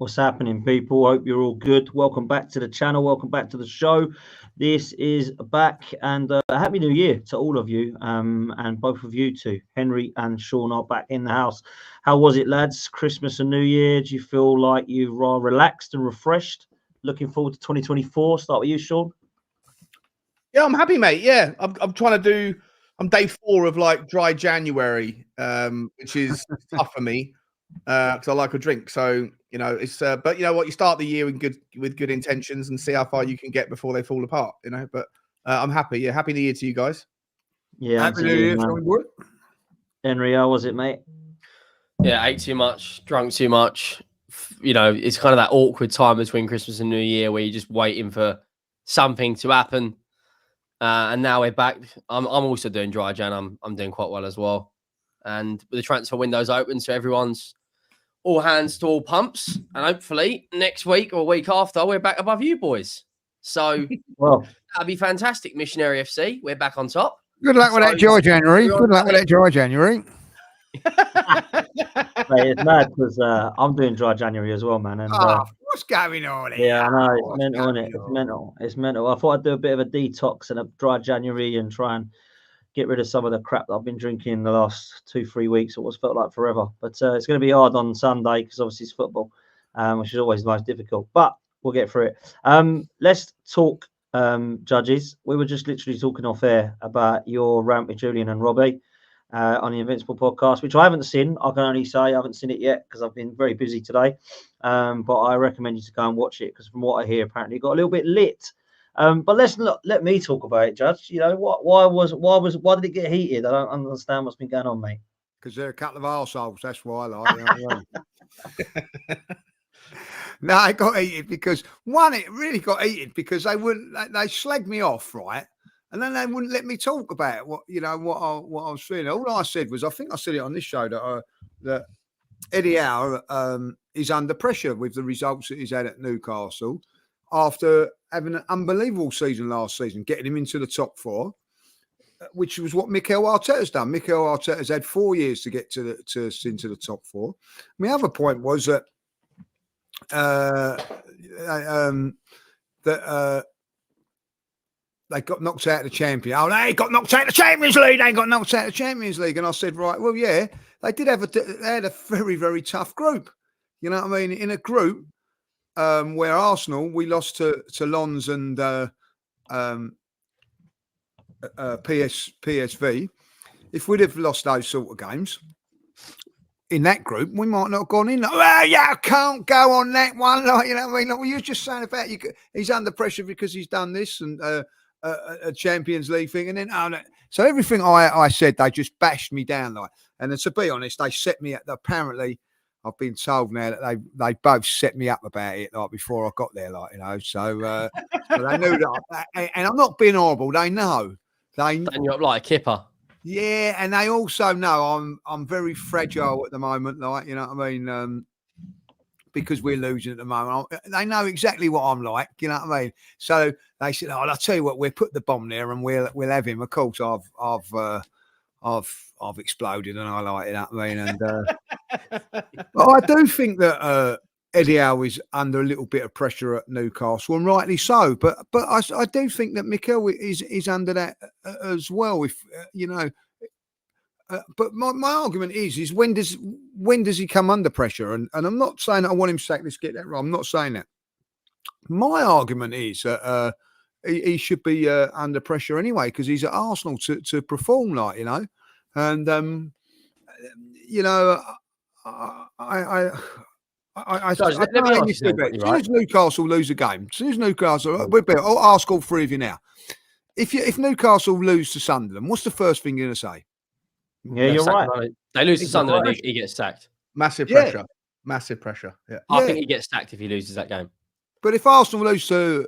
What's happening, people? Hope you're all good. Welcome back to the channel. Welcome back to the show. This is back, and Happy New Year to all of you, and both of you too. Henry and Sean are back in the house. How was it, lads? Christmas and New Year? Do you feel like you are relaxed and refreshed? Looking forward to 2024. Start with you, Sean. Yeah, I'm happy, mate. Yeah, I'm trying to do. I'm day 4 of like dry January, which is tough for me because I like a drink. So it's. But you know what? You start the year with good intentions and see how far you can get before they fall apart. But I'm happy. Yeah, happy New Year to you guys. Yeah, happy New Year, Henry. How was it, mate? Yeah, ate too much, drunk too much. It's kind of that awkward time between Christmas and New Year where you're just waiting for something to happen. And now we're back. I'm also doing dry Jan. I'm doing quite well as well. And with the transfer windows open, so everyone's all hands to all pumps. And hopefully next week or week after, we're back above you boys. So well, that'd be fantastic. Missionary FC, we're back on top. Good luck with that dry January. Good luck with that dry January. Mate, it's mad because I'm doing dry January as well, man. And what's going on here? Yeah, I know. It's mental, isn't it? It's mental. It's mental. I thought I'd do a bit of a detox and a dry January and try and get rid of some of the crap that I've been drinking the last 2-3 weeks. It was felt like forever. But it's going to be hard on Sunday because obviously it's football, which is always the most difficult. But we'll get through it. Let's talk, judges. We were just literally talking off air about your rant with Julian and Robbie on the Invincible podcast, which I haven't seen. I can only say I haven't seen it yet because I've been very busy today. But I recommend you to go and watch it because from what I hear, apparently it got a little bit lit. But let me talk about it, Judge. Why did it get heated? I don't understand what's been going on, mate. Because they're a couple of arseholes. That's why I like it. No, it got heated because it really got heated because they slagged me off, right? And then they wouldn't let me talk about what I was feeling. All I said was, I think I said it on this show that Eddie Howe is under pressure with the results that he's had at Newcastle after having an unbelievable season last season, getting him into the top 4, which was what Mikel Arteta's done. Mikel Arteta's had 4 years to get into the top 4. My other point was that they got knocked out of the Champions. Oh, they got knocked out of the Champions League. They got knocked out of the Champions League. And I said, right, well, yeah, they had a very, very tough group. You know what I mean? In a group where Arsenal, we lost to Lens and PSV. If we'd have lost those sort of games in that group, we might not have gone in. Well, yeah, I can't go on that one. Like, you know what I mean? Like, well, you're just saying about he's under pressure because he's done this and a Champions League thing. And then, so everything I said, they just bashed me down. Like, and then, to be honest, they set me up. Apparently, I've been told now that they both set me up about it like before I got there. Like, so they knew that. And I'm not being horrible. They know. And you're up like a kipper. Yeah, and they also know I'm very fragile at the moment, like, you know what I mean? Because we're losing at the moment. They know exactly what I'm like, you know what I mean? So they said, "Oh, I'll tell you what, we'll put the bomb there and we'll have him." Of course, I've exploded and I like it, you know what I mean? And but I do think that Eddie Howe is under a little bit of pressure at Newcastle, and rightly so. But I do think that Mikel is under that as well. If but my argument is when does he come under pressure? And I'm not saying that I want him sacked. Let's get that right. I'm not saying that. My argument is that he should be under pressure anyway because he's at Arsenal to perform, like, and let me ask you something, as soon as Newcastle lose a game, as soon as Newcastle, I'll ask all three of you now. If Newcastle lose to Sunderland, what's the first thing you're going to say? Yeah, you're right. They lose to Sunderland, he gets sacked. Massive pressure. Yeah. Massive pressure. Yeah. I think he gets sacked if he loses that game. But if Arsenal lose to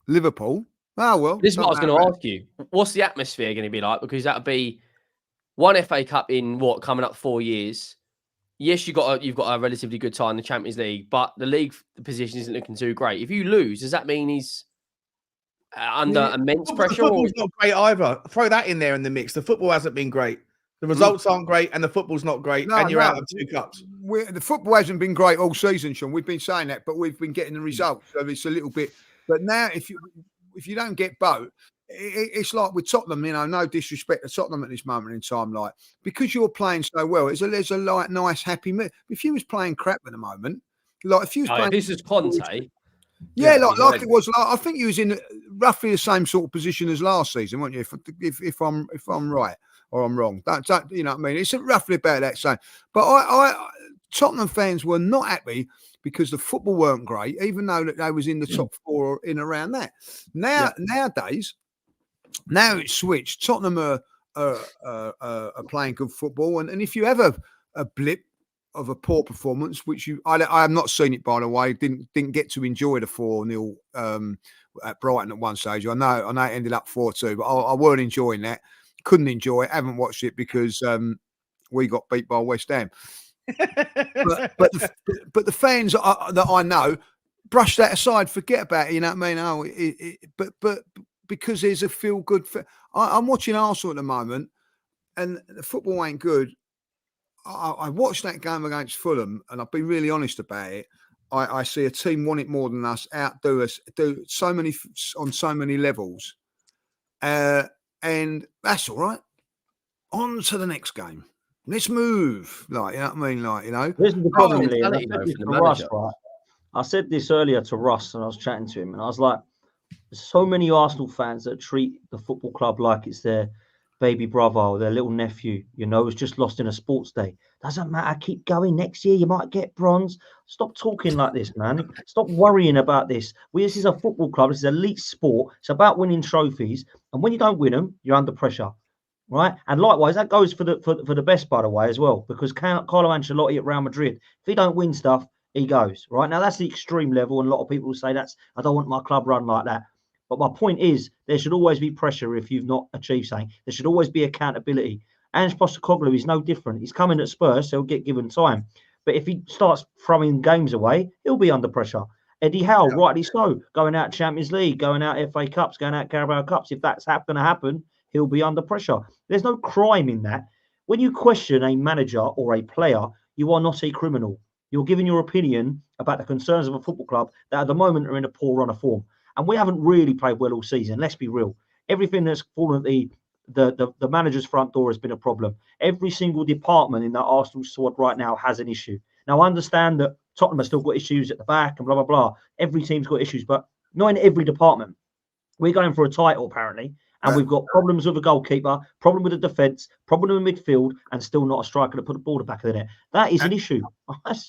Liverpool, oh well. This is what I was going to ask you. What's the atmosphere going to be like? Because that'll be one FA Cup in coming up 4 years. Yes, you've got a relatively good tie in the Champions League, but the league position isn't looking too great. If you lose, does that mean he's under immense pressure? The football's not great either. Throw that in there in the mix. The football hasn't been great. The results aren't great, and the football's not great, and you're out of 2 cups. The football hasn't been great all season, Sean. We've been saying that, but we've been getting the results, so it's a little bit. But now, if you don't get both, it's like with Tottenham. No disrespect to Tottenham at this moment in time, like because you're playing so well, there's a like nice happy mood. If you was playing crap at the moment, like if you was playing, this is Conte. yeah, like it was. Like, I think you was in roughly the same sort of position as last season, weren't you? If I'm right or I'm wrong, don't you know what I mean? It's roughly about that same. But I Tottenham fans were not happy because the football weren't great, even though that they was in the top 4 or in around that. Nowadays, now it's switched. Tottenham are playing good football, and if you have a blip of a poor performance, which I have not seen it, by the way, didn't get to enjoy the 4-0 at Brighton at one stage. I know it ended up 4-2, but I weren't enjoying that. Couldn't enjoy it. Haven't watched it because we got beat by West Ham. but the fans that I know brush that aside, forget about it. You know what I mean? But because there's a feel good. I'm watching Arsenal at the moment, and the football ain't good. I watched that game against Fulham, and I've been really honest about it. I see a team want it more than us, outdo us, do so many on so many levels, and that's all right. On to the next game. Let's move. Like, you know what I mean? Like, you know. This is the problem, Liam. I said this earlier to Ross, and I was chatting to him, and I was like, there's so many Arsenal fans that treat the football club like it's their baby brother or their little nephew, who's just lost in a sports day. Doesn't matter. Keep going. Next year, you might get bronze. Stop talking like this, man. Stop worrying about this. This is a football club. This is elite sport. It's about winning trophies. And when you don't win them, you're under pressure. Right, and likewise that goes for the best, by the way, as well, because Carlo Ancelotti at Real Madrid, if he don't win stuff, he goes. Right now, that's the extreme level, and a lot of people will say I don't want my club run like that. But my point is, there should always be pressure if you've not achieved something. There should always be accountability. Ange Postecoglou is no different. He's coming at Spurs, so he'll get given time. But if he starts throwing games away, he'll be under pressure. Eddie Howe, rightly so, going out Champions League, going out FA Cups, going out Carabao Cups. If that's going to happen, he'll be under pressure. There's no crime in that. When you question a manager or a player, you are not a criminal. You're giving your opinion about the concerns of a football club that at the moment are in a poor run of form. And we haven't really played well all season. Let's be real. Everything that's fallen at the manager's front door has been a problem. Every single department in that Arsenal squad right now has an issue. Now, I understand that Tottenham has still got issues at the back and blah, blah, blah. Every team's got issues, but not in every department. We're going for a title, apparently. And we've got problems with a goalkeeper, problem with the defence, problem with midfield, and still not a striker to put the ball back of the net. That is an issue.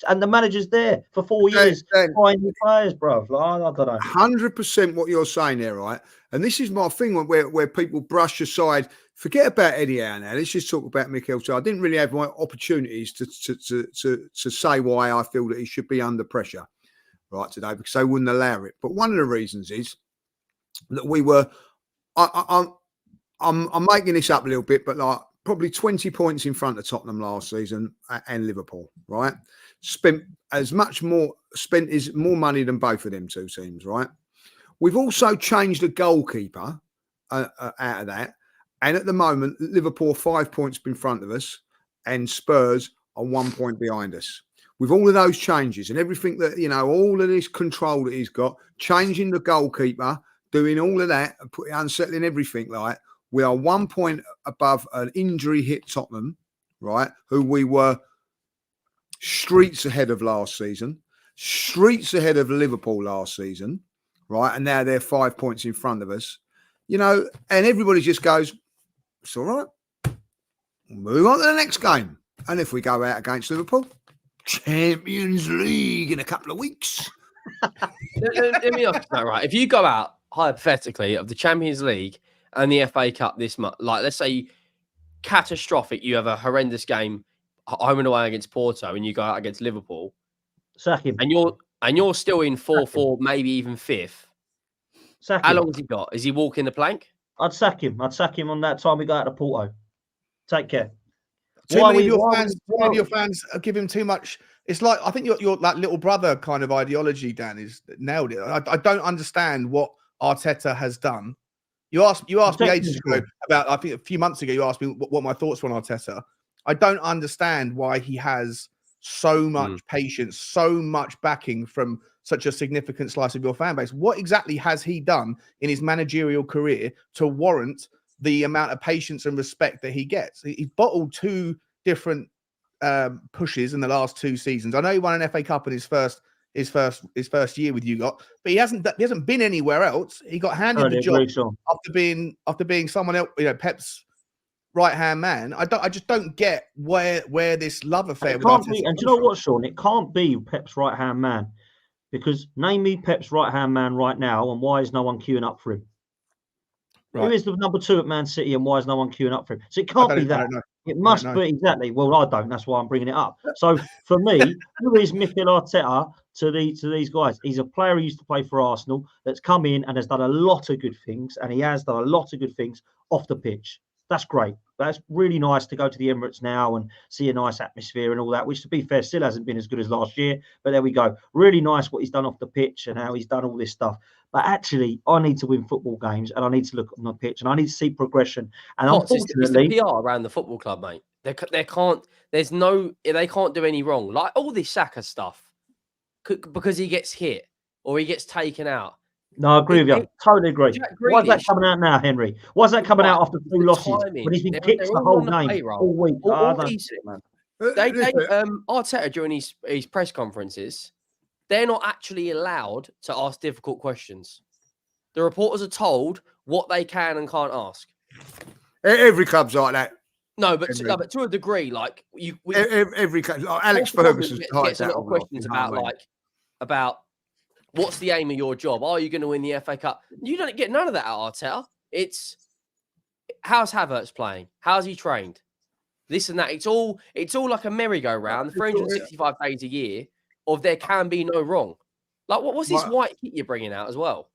And the manager's there for 4 years, buying new players, bro. I don't know. 100% what you're saying there, right? And this is my thing where people brush aside. Forget about Eddie Howe now. Let's just talk about Mikel. So I didn't really have my opportunities to say why I feel that he should be under pressure, right, today, because they wouldn't allow it. But one of the reasons is that we were. I'm making this up a little bit, but like probably 20 points in front of Tottenham last season and Liverpool, right? Spent more money than both of them two teams, right? We've also changed the goalkeeper out of that. And at the moment, Liverpool 5 points in front of us and Spurs are 1 point behind us. With all of those changes and everything that, all of this control that he's got, changing the goalkeeper, doing all of that, unsettling everything, like we are 1 point above an injury hit Tottenham, right? Who we were streets ahead of last season, streets ahead of Liverpool last season, right? And now they're 5 points in front of us, and everybody just goes, it's all right. Move on to the next game. And if we go out against Liverpool, Champions League in a couple of weeks. Let me ask you that, right? If you go out, hypothetically, of the Champions League and the FA Cup this month, like let's say catastrophic, you have a horrendous game home and away against Porto and you go out against Liverpool, sack him. And you're still in 4-4, maybe even fifth. Sack him. How long has he got? Is he walking the plank? I'd sack him. I'd sack him on that time we go out to Porto. Take care. Too many of your fans give him too much. It's like, I think your that little brother kind of ideology, Dan, is nailed it. I don't understand what Arteta has done You asked me ages Technical. ago about. I think a few months ago you asked me what my thoughts were on Arteta. I don't understand why he has so much patience, so much backing from such a significant slice of your fan base. What exactly has he done in his managerial career to warrant the amount of patience and respect that he gets? He's bottled 2 different pushes in the last 2 seasons. I know he won an FA Cup in his first year with you lot, but he hasn't been anywhere else. He got handed the job after being someone else, Pep's right-hand man. I just don't get where this love affair It with can't Arteta be, and do comes you know from. what, Sean? It can't be Pep's right-hand man, because name me Pep's right-hand man right now, and why is no one queuing up for him? Right. Who is the number 2 at Man City, and why is no one queuing up for him? So it can't be that. It must be exactly. Well, I don't. That's why I'm bringing it up. So for me, who is Mikel Arteta to these guys? He's a player who used to play for Arsenal that's come in and has done a lot of good things, and he has done a lot of good things off the pitch. That's great. That's really nice to go to the Emirates now and see a nice atmosphere and all that, which, to be fair, still hasn't been as good as last year. But there we go. Really nice what he's done off the pitch and how he's done all this stuff. But actually, I need to win football games, and I need to look on the pitch, and I need to see progression. And unfortunately, it's the PR around the football club, mate. They can't do any wrong. Like all this Saka stuff, because he gets hit or he gets taken out. No, I agree with you. Totally agree. Why is that coming out now, Henry? Why is that coming out after 2 losses when he's been kicked the whole game all week? Arteta during his press conferences, they're not actually allowed to ask difficult questions. The reporters are told what they can and can't ask. Every club's like that. No, but to a degree, like every club, like Alex Ferguson gets a lot of questions about what's the aim of your job? Are you going to win the FA Cup? You don't get none of that at Arteta. It's how's Havertz playing? How's he trained? This and that. It's all like a merry-go-round. 365 days a year of there can be no wrong. Like what's this white kit you're bringing out as well?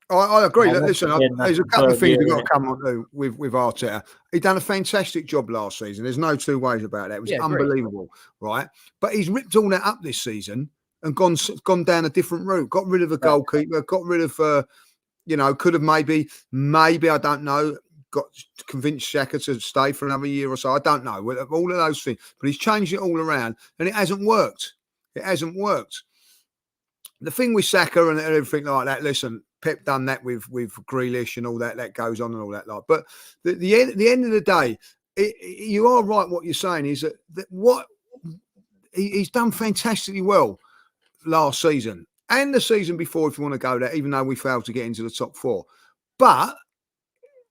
I agree. Listen, there's a couple of things we've got to come on to with Arteta. He done a fantastic job last season. There's no 2 ways about that. It was unbelievable, right? But he's ripped all that up this season and gone down a different route. Got rid of a goalkeeper. Got rid of, could have maybe I don't know. Got convinced Xhaka to stay for another year or so. I don't know. All of those things, but he's changed it all around, and it hasn't worked. It hasn't worked. The thing with Saka and everything like that. Listen. Pep done that with Grealish and all that goes on and all that. But the end of the day, you are right. What you're saying is that what he's done fantastically well last season and the season before, if you want to go there, even though we failed to get into the top 4. But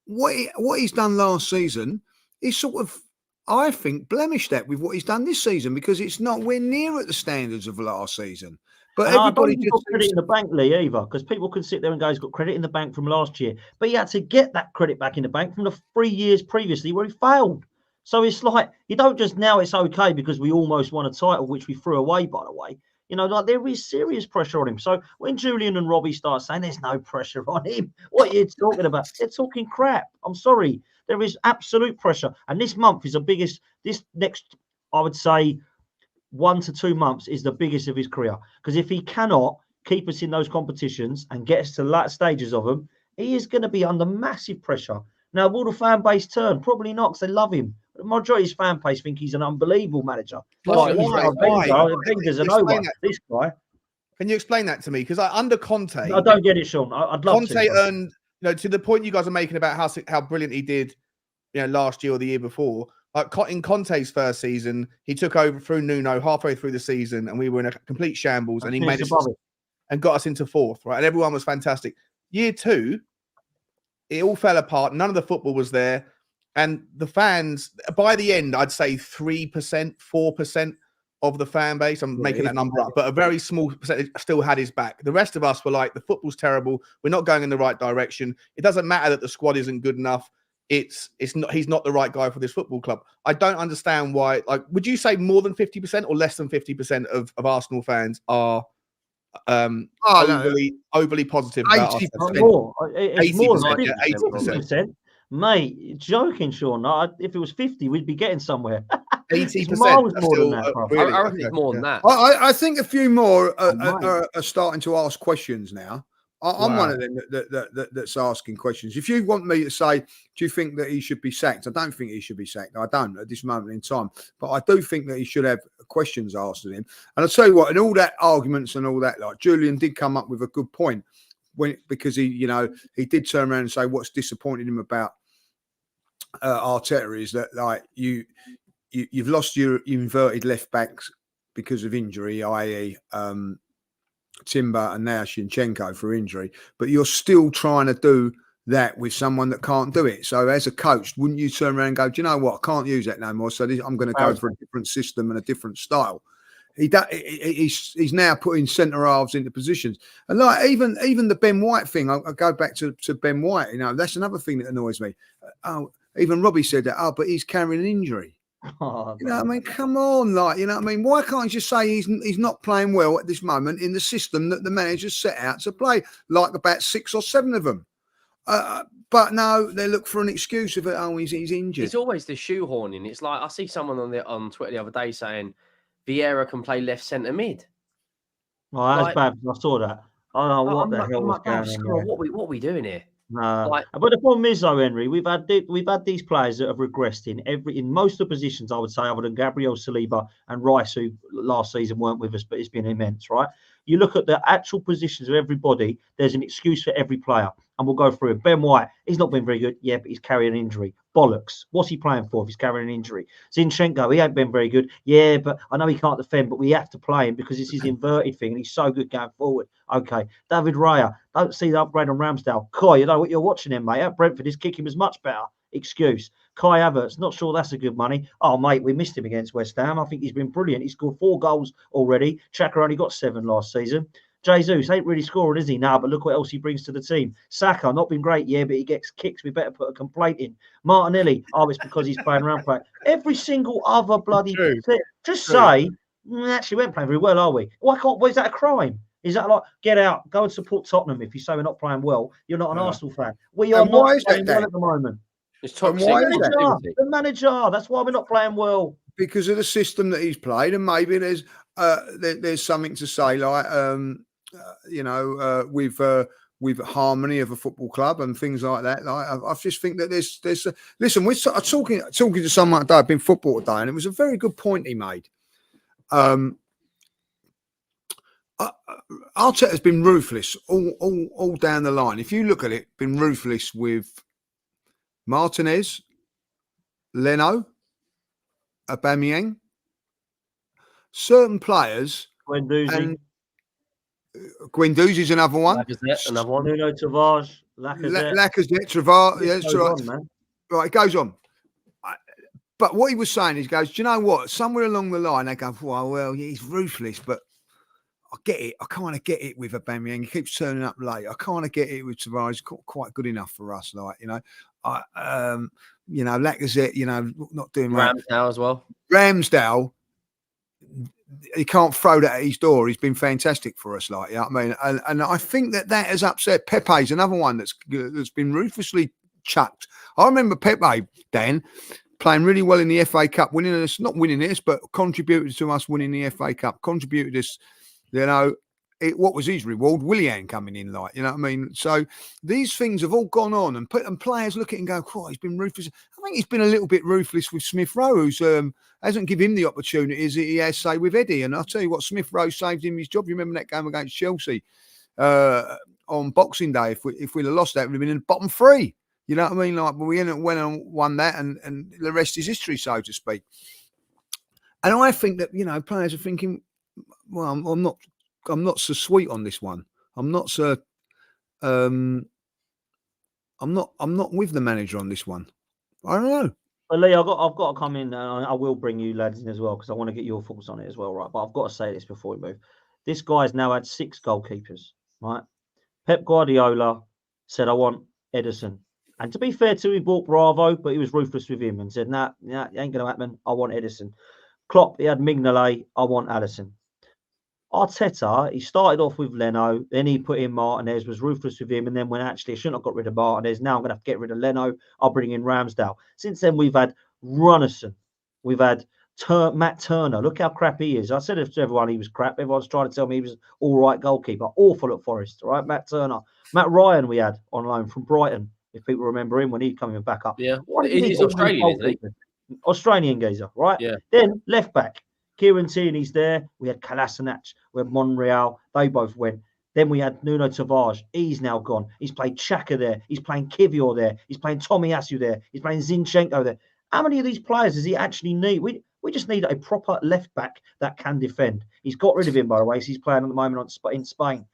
what he's done last season is sort of, I think, blemished that with what he's done this season, because it's nowhere near at the standards of last season. But everybody just got credit in the bank, Lee, either, because people can sit there and go, he's got credit in the bank from last year. But he had to get that credit back in the bank from the 3 years previously where he failed. So it's like, you don't just now it's okay because we almost won a title, which we threw away, by the way. Like there is serious pressure on him. So when Julian and Robbie start saying there's no pressure on him, what are you talking about? They're talking crap. I'm sorry. There is absolute pressure. And this month is this next, I would say, 1 to 2 months is the biggest of his career. Because if he cannot keep us in those competitions and get us to late stages of them, he is going to be under massive pressure. Now, will the fan base turn? Probably not, because they love him. The majority of his fan base think he's an unbelievable manager. Why? Wenger's a no one. This guy. Can you explain that to me? Because under Conte, I don't get it, Sean. I'd love Conte earned, to the point you guys are making about how brilliant he did, last year or the year before. Like in Conte's first season, he took over through Nuno halfway through the season, and we were in a complete shambles. And he made us and got us into 4th, right? And everyone was fantastic. Year 2, it all fell apart. None of the football was there, and the fans. By the end, I'd say 3%, 4% of the fan base. I'm making that number up, but a very small percentage still had his back. The rest of us were like, the football's terrible. We're not going in the right direction. It doesn't matter that the squad isn't good enough. It's not. He's not the right guy for this football club. I don't understand why. Like, would you say more than 50% or less than 50% of Arsenal fans are overly positive about 80%? More. It's more than 80%. Mate, you're joking, Sean. If it was 50, we'd be getting somewhere. 80%. Miles more than that, bro. I reckon it's more than that. I think a few more are starting to ask questions now. I'm one of them that's asking questions. If you want me to say, do you think that he should be sacked? I don't think he should be sacked. I don't at this moment in time. But I do think that he should have questions asked of him. And I'll tell you what, in all that arguments and all that, like Julian did come up with a good point because he did turn around and say what's disappointed him about Arteta is that like you've lost your inverted left backs because of injury, i.e. Timber and now Shinchenko for injury, but you're still trying to do that with someone that can't do it. So as a coach, wouldn't you turn around and go, do you know what? I can't use that no more. So I'm going to go for a different system and a different style. He's now putting centre halves into positions. And like even the Ben White thing, I'll go back to Ben White. That's another thing that annoys me. Even Robbie said that, but he's carrying an injury. Oh, you know what I mean? Come on, like, you know what I mean? Why can't you just say he's not playing well at this moment in the system that the manager's set out to play, like about 6 or 7 of them? But no, they look for an excuse of it. Oh, he's injured. It's always the shoehorning. It's like I see someone on Twitter the other day saying Vieira can play left centre mid. Oh, that's bad. I saw that. I don't know what the hell was going on. What are we doing here? But the problem is, though, Henry, we've had these players that have regressed in most of the positions, I would say, other than Gabriel, Saliba and Rice, who last season weren't with us, but it's been immense, right? You look at the actual positions of everybody, there's an excuse for every player. And we'll go through it. Ben White, he's not been very good. Yeah, but he's carrying an injury. Bollocks. What's he playing for if he's carrying an injury? Zinchenko, he ain't been very good. Yeah, but I know he can't defend, but we have to play him because it's his inverted thing and he's so good going forward. Okay. David Raya, don't see the upgrade on Ramsdale. Kai, you know what you're watching him, mate. At Brentford, his kicking was much better. Excuse. Kai Havertz, not sure that's a good money. Oh, mate, we missed him against West Ham. I think he's been brilliant. He scored 4 goals already. Xhaka only got 7 last season. Jesus ain't really scoring, is he? Now, but look what else he brings to the team. Saka, not been great, yeah, but he gets kicks. We better put a complaint in. Martinelli, it's because he's playing around play. Every single other bloody just say, actually, we ain't playing very well, are we? Why is that a crime? Is that like, get out, go and support Tottenham if you say we're not playing well? You're not an Arsenal fan. We are not playing well at the moment. It's toxic. The manager. That's why we're not playing well. Because of the system that he's played, and maybe there's something to say, like with harmony of a football club and things like that. Like I just think that there's listen. We're talking to someone today. I've been football today, and it was a very good point he made. Arteta's been ruthless all down the line. If you look at it, been ruthless with Martinez, Leno, Aubameyang, certain players. Guendouzi's another one. Lacazette, another one. Nuno Tavares, Lacazette, Tavares. Yeah, that's right. Right, it goes on. But what he was saying is, he goes, do you know what? Somewhere along the line, they go, well, he's ruthless, but I get it. I kind of get it with Aubameyang. He keeps turning up late. I kind of get it with Tavares. He's quite good enough for us, like, Lacazette, not doing Ramsdale as well. Ramsdale, he can't throw that at his door. He's been fantastic for us, like, you know what I mean? And I think that has upset. Pepe's another one that's been ruthlessly chucked. I remember Pepe, Dan, playing really well in the FA Cup, not winning this, but contributed to us winning the FA Cup, contributed us, what was his reward? Willian coming in, like, you know what I mean? So these things have all gone on, and players look at it and go, he's been ruthless. I think he's been a little bit ruthless with Smith Rowe, who's hasn't given him the opportunities that he has, say, with Eddie. And I'll tell you what, Smith Rowe saved him his job. You remember that game against Chelsea on Boxing Day? If we'd have lost that, we'd have been in the bottom 3. You know what I mean? Like, but we went and won that, and the rest is history, so to speak. And I think that, players are thinking, well, I'm not so sweet on this one. I'm not so. I'm not with the manager on this one. I don't know. But Lee, I've got to come in, and I will bring you lads in as well because I want to get your thoughts on it as well, right? But I've got to say this before we move. This guy's now had 6 goalkeepers, right? Pep Guardiola said, "I want Ederson," and to be fair to him, he bought Bravo, but he was ruthless with him and said, "Nah, it ain't going to happen. I want Ederson." Klopp, he had Mignolet. I want Alisson. Arteta, he started off with Leno, then he put in Martinez, was ruthless with him, and then when actually I shouldn't have got rid of Martinez, now I'm going to have to get rid of Leno, I'll bring in Ramsdale. Since then, we've had Runnison, we've had Matt Turner, look how crap he is. I said to everyone he was crap. Everyone's trying to tell me he was all right goalkeeper. Awful at Forest, all right? Matt Turner. Matt Ryan we had on loan from Brighton, if people remember him when he coming back up. Yeah. Why did He's Australian, isn't he? Australian geezer, right? Yeah. Then left back. Kieran Tierney's there. We had Kolasinac. We had Monreal. They both went. Then we had Nuno Tavares. He's now gone. He's played Xhaka there. He's playing Kivior there. He's playing Tomiyasu there. He's playing Zinchenko there. How many of these players does he actually need? We just need a proper left back that can defend. He's got rid of him, by the way. So he's playing at the moment in Spain.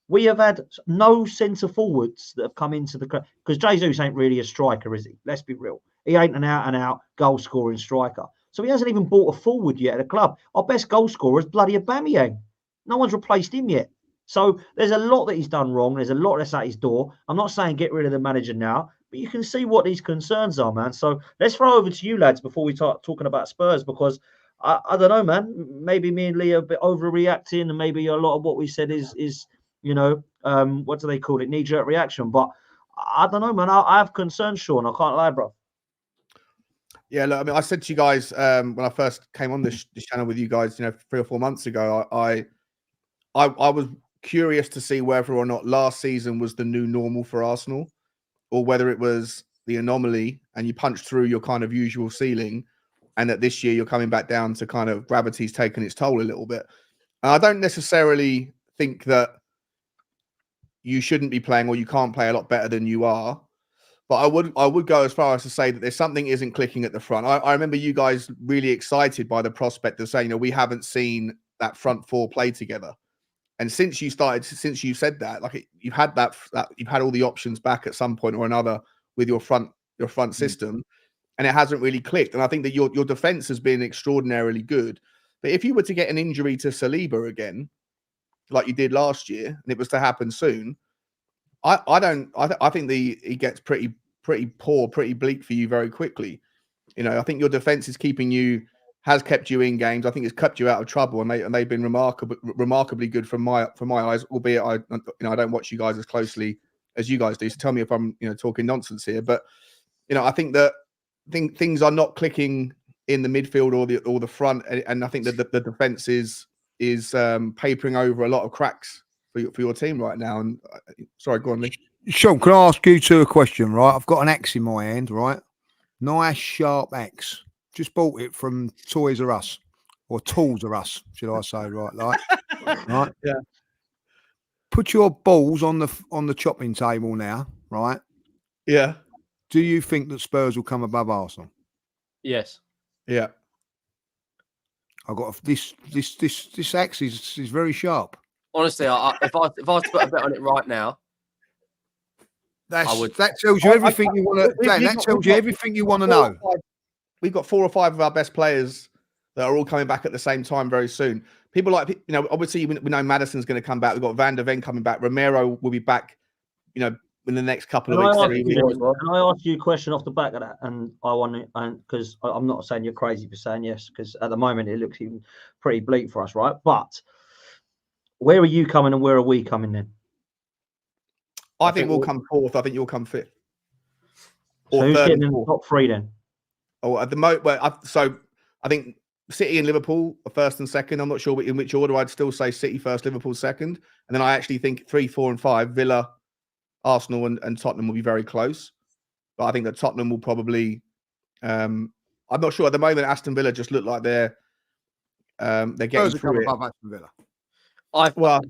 We have had no centre forwards that have come into the club because Jesus ain't really a striker, is he? Let's be real. He ain't an out-and-out goal-scoring striker. So he hasn't even bought a forward yet at the club. Our best goal scorer is bloody Aubameyang. No one's replaced him yet. So there's a lot that he's done wrong. There's a lot that's at his door. I'm not saying get rid of the manager now, but you can see what these concerns are, man. So let's throw over to you, lads, before we start talking about Spurs, because I don't know, man. Maybe me and Lee are a bit overreacting, and maybe a lot of what we said is what do they call it? Knee-jerk reaction. But I don't know, man. I have concerns, Sean. I can't lie, bro. Yeah, look, I mean, I said to you guys when I first came on this channel with you guys, 3 or 4 months ago, I was curious to see whether or not last season was the new normal for Arsenal, or whether it was the anomaly and you punched through your kind of usual ceiling, and that this year you're coming back down to kind of gravity's taken its toll a little bit. And I don't necessarily think that you shouldn't be playing or you can't play a lot better than you are. But I would go as far as to say that there's something isn't clicking at the front. I remember you guys really excited by the prospect of saying, we haven't seen that front four play together. And since you said that, like you've had that you've had all the options back at some point or another with your front system, and it hasn't really clicked. And I think that your defense has been extraordinarily good. But if you were to get an injury to Saliba again, like you did last year, and it was to happen soon, I think it gets pretty poor, pretty bleak for you very quickly. I think your defense has kept you in games. I think it's kept you out of trouble, and they've been remarkably good from my eyes. Albeit I don't watch you guys as closely as you guys do. So tell me if I'm talking nonsense here. But I think that things are not clicking in the midfield or the front, and I think that the defense is papering over a lot of cracks for your team right now. And sorry, go on, Lee. Sean, can I ask you two a question, right? I've got an axe in my hand, right? Nice sharp axe. Just bought it from Toys R Us, or Tools R Us, should I say, right? Like, right? Yeah. Put your balls on the chopping table now, right? Yeah. Do you think that Spurs will come above Arsenal? Yes. Yeah. I got this axe is very sharp. Honestly, if I was to put a bet on it right now, that tells you everything you want to. That tells you everything you want to know. We've got 4 or 5 of our best players that are all coming back at the same time very soon. People like, obviously we know Maddison's going to come back. We've got Van der Ven coming back. Romero will be back, in the next couple of weeks. Can I ask you a question off the back of that? And I want to, because I'm not saying you're crazy for saying yes, because at the moment it looks even pretty bleak for us, right? But where are you coming and where are we coming then? I think we'll come 4th. I think you'll come 5th. So who's getting in the top 3 then? Oh, at the moment, I think City and Liverpool are 1st and 2nd. I'm not sure in which order. I'd still say City 1st, Liverpool 2nd, and then I actually think 3, 4, and 5, Villa, Arsenal, and Tottenham will be very close. But I think that Tottenham will probably. I'm not sure at the moment. Aston Villa just look like they're getting through it. Above Aston Villa. I'm going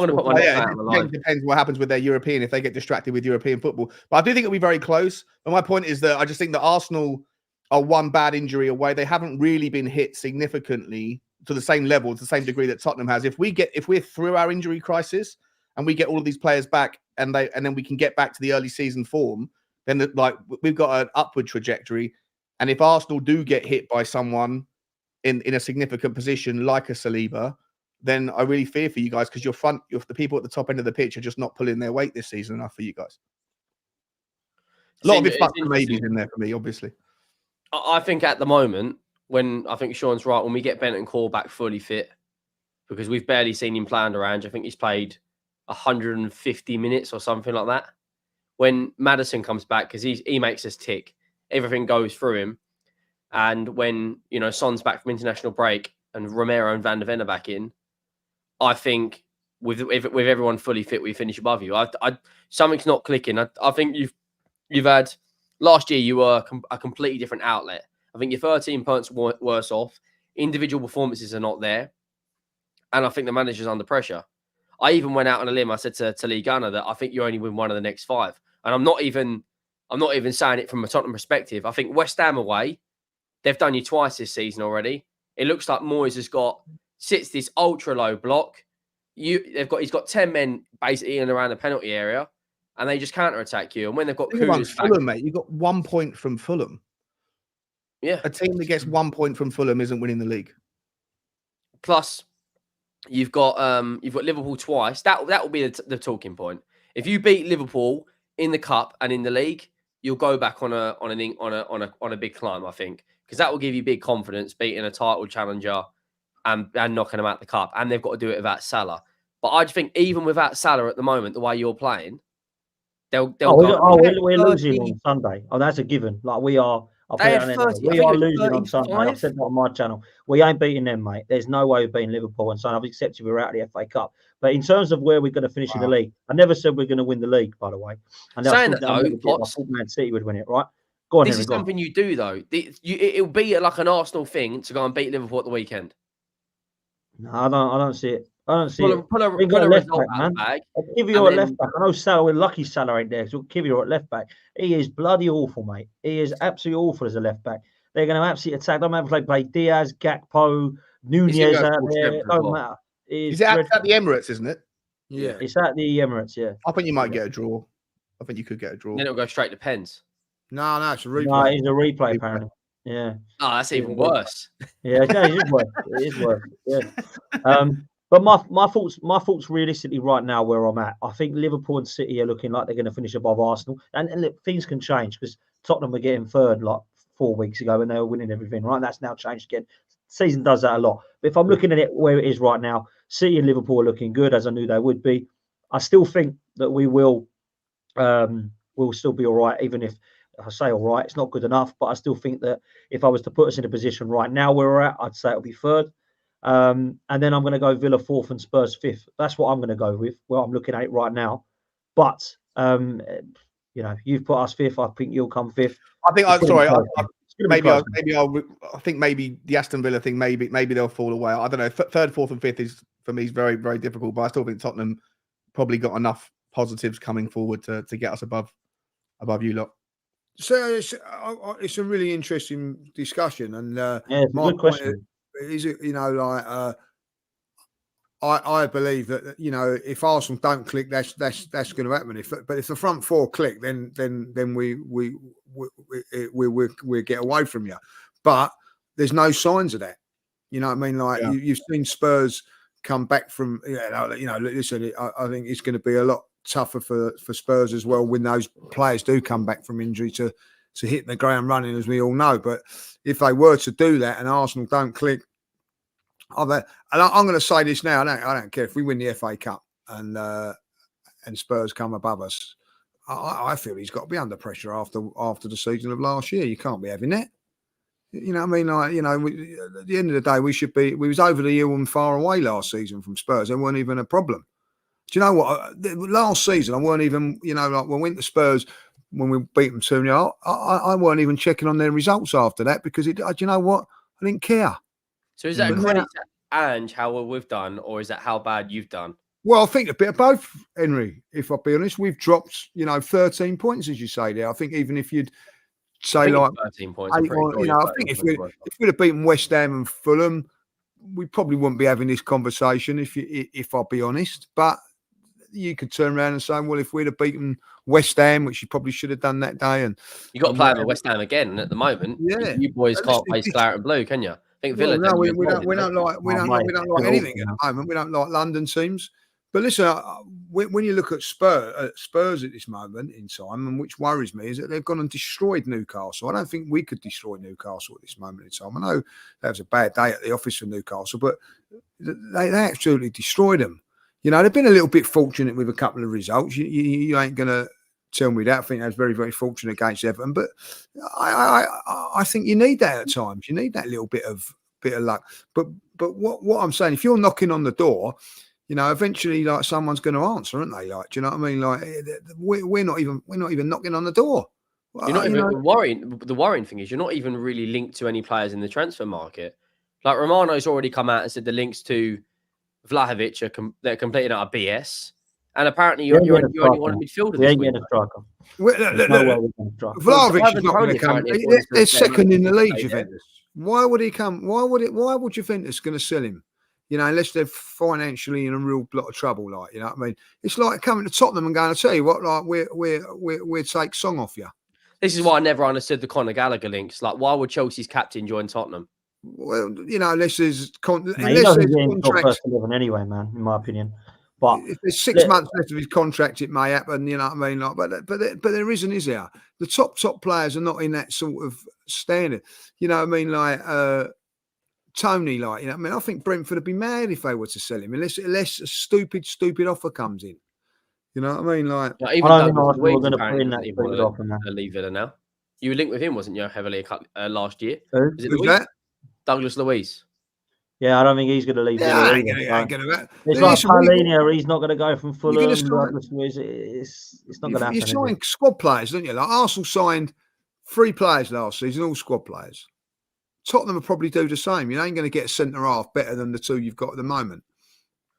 to put my neck out on the line. It depends what happens with their European, if they get distracted with European football. But I do think it'll be very close. But my point is that I just think that Arsenal are one bad injury away. They haven't really been hit significantly to the same level, to the same degree that Tottenham has. If we're through our injury crisis and we get all of these players back and then we can get back to the early season form, then we've got an upward trajectory. And if Arsenal do get hit by someone in a significant position like a Saliba, then I really fear for you guys, because the people at the top end of the pitch are just not pulling their weight this season enough for you guys. A lot of it's maybes in there for me, obviously. I think at the moment, I think Sean's right, when we get Bentancur back fully fit, because we've barely seen him play under Ange. I think he's played 150 minutes or something like that. When Maddison comes back, because he makes us tick, everything goes through him. And when, you know, Son's back from international break and Romero and Van der Ven are back in, I think with everyone fully fit, we finish above you. Something's not clicking. I think you've had last year. You were a completely different outlet. I think you're 13 points worse off. Individual performances are not there, and I think the manager's under pressure. I even went out on a limb. I said to Lee Gunner that I think you only win one of the next 5, and I'm not even saying it from a Tottenham perspective. I think West Ham away, they've done you twice this season already. It looks like Moyes sits this ultra low block. He's got 10 men basically in and around the penalty area, and they just counter attack you. And when they've got Fulham, mate, you got 1 point from Fulham. Yeah, a team that gets 1 point from Fulham isn't winning the league. Plus, you've got Liverpool twice. That will be the talking point. If you beat Liverpool in the cup and in the league, you'll go back on a big climb. I think because that will give you big confidence beating a title challenger and knocking them out the cup. And they've got to do it without Salah. But I just think even without Salah at the moment, the way you're playing, we're losing on Sunday. Oh, that's a given. Like we are. We are losing on Sunday. I've said that on my channel. We ain't beating them, mate. There's no way we're beating Liverpool on Sunday. I've accepted we're out of the FA Cup. But in terms of where we're going to finish in the league, I never said we're going to win the league, by the way. And saying that, though, I thought Man City would win it, right? Go on, this is something you do, though. It'll be like an Arsenal thing to go and beat Liverpool at the weekend. No, I don't see it. I don't see it. Put a left back, man. I'll give you a left back. I know Salah, we're lucky Salah ain't there, so we'll give you a left back. He is bloody awful, mate. He is absolutely awful as a left back. They're going to absolutely attack. Don't matter if they play Diaz, Gakpo, Nunez out there. It don't matter. Is it at the Emirates, isn't it? Yeah. It's at the Emirates, yeah. I think you might get a draw. I think you could get a draw. Then it'll go straight to pens. No, it's a replay. No, it's a replay, apparently. Yeah. Oh, that's even worse. Yeah, no, it is worse. It is worse. Yeah. But my thoughts realistically right now where I'm at, I think Liverpool and City are looking like they're going to finish above Arsenal. And look, things can change because Tottenham were getting third like 4 weeks ago and they were winning everything, right? That's now changed again. Season does that a lot. But if I'm looking at it where it is right now, City and Liverpool are looking good, as I knew they would be. I still think that we'll still be all right, even if I say all right, it's not good enough. But I still think that if I was to put us in a position right now where we're at, I'd say it'll be third. And then I'm going to go Villa 4th and Spurs 5th. That's what I'm going to go with. Well, I'm looking at it right now. But you've put us 5th. I think you'll come 5th. I think maybe the Aston Villa thing. Maybe they'll fall away. I don't know. 3rd, 4th, and 5th is for me is very, very difficult. But I still think Tottenham probably got enough positives coming forward to get us above you lot. So it's a really interesting discussion, and it's a good question. Is it, I believe that if Arsenal don't click, that's going to happen. But if the front four click, then we get away from you. But there's no signs of that. You know what I mean? Like you've seen Spurs come back from. Listen, I think it's going to be a lot tougher for Spurs as well when those players do come back from injury to hit the ground running, as we all know. But if they were to do that and Arsenal don't click, and I'm going to say this now, I don't care if we win the FA Cup and Spurs come above us. I feel he's got to be under pressure after the season of last year. You can't be having that. You know what I mean? At the end of the day, we was over the hill and far away last season from Spurs. They weren't even a problem. Do you know what? Last season, I weren't even, when we went to Spurs, when we beat them 2-0, I weren't even checking on their results after that because, do you know what? I didn't care. So is that a credit to Ange, how well we've done, or is that how bad you've done? Well, I think a bit of both, Henry, if I'll be honest. We've dropped, 13 points, as you say there. I think even if you'd say like 13 points, I think if we'd have beaten West Ham and Fulham, we probably wouldn't be having this conversation, if I'll be honest. But you could turn around and say, well, if we'd have beaten West Ham, which you probably should have done that day, and you got to play with West Ham again at the moment. Yeah, you boys can't face Claret and Blue, can you? I think Villa. No, we don't like anything at the moment. We don't like London teams. But listen, when you look at Spurs at this moment in time, and which worries me, is that they've gone and destroyed Newcastle. I don't think we could destroy Newcastle at this moment in time. I know that was a bad day at the office for Newcastle, but they absolutely destroyed them. They've been a little bit fortunate with a couple of results. You ain't going to tell me that. I think that's very, very fortunate against Everton. But I think you need that at times. You need that little bit of luck. But what I'm saying, if you're knocking on the door, you know, eventually, like, someone's going to answer, aren't they? Like, do you know what I mean? Like, we're not even knocking on the door. You're not even worrying. The worrying thing is you're not even really linked to any players in the transfer market. Like, Romano's already come out and said the links to Vlahovic they're completed out of BS. And apparently you only want a midfielder We this ain't week. getting a striker. Vlahovic is not going to come. They're second in the league, Juventus. Why would he come? Why would Juventus going to sell him? You know, unless they're financially in a real lot of trouble, like, you know what I mean? It's like coming to Tottenham and going, I tell you what, like, we'll take Song off you. This is why I never understood the Conor Gallagher links. Like, why would Chelsea's captain join Tottenham? Well, you know, unless there's contracts anyway, man, in my opinion. But if there's 6 months left of his contract, it may happen. You know what I mean? Like, but there isn't, is there? The top players are not in that sort of standard. You know what I mean? Like Toney, like, you know what I mean? I think Brentford would be mad if they were to sell him, unless a stupid offer comes in. You know what I mean? Like, even Douglas Luiz apparently to leave Villa now. You were linked with him, wasn't you, heavily last year? Who's that? Douglas Luiz. Yeah, I don't think he's going to leave. Yeah, it's like Paulinho. He's not going to go from Fulham. It's not going to happen. You sign squad players, don't you? Like Arsenal signed 3 players last season, all squad players. Tottenham will probably do the same. You ain't going to get a centre half better than the 2 you've got at the moment.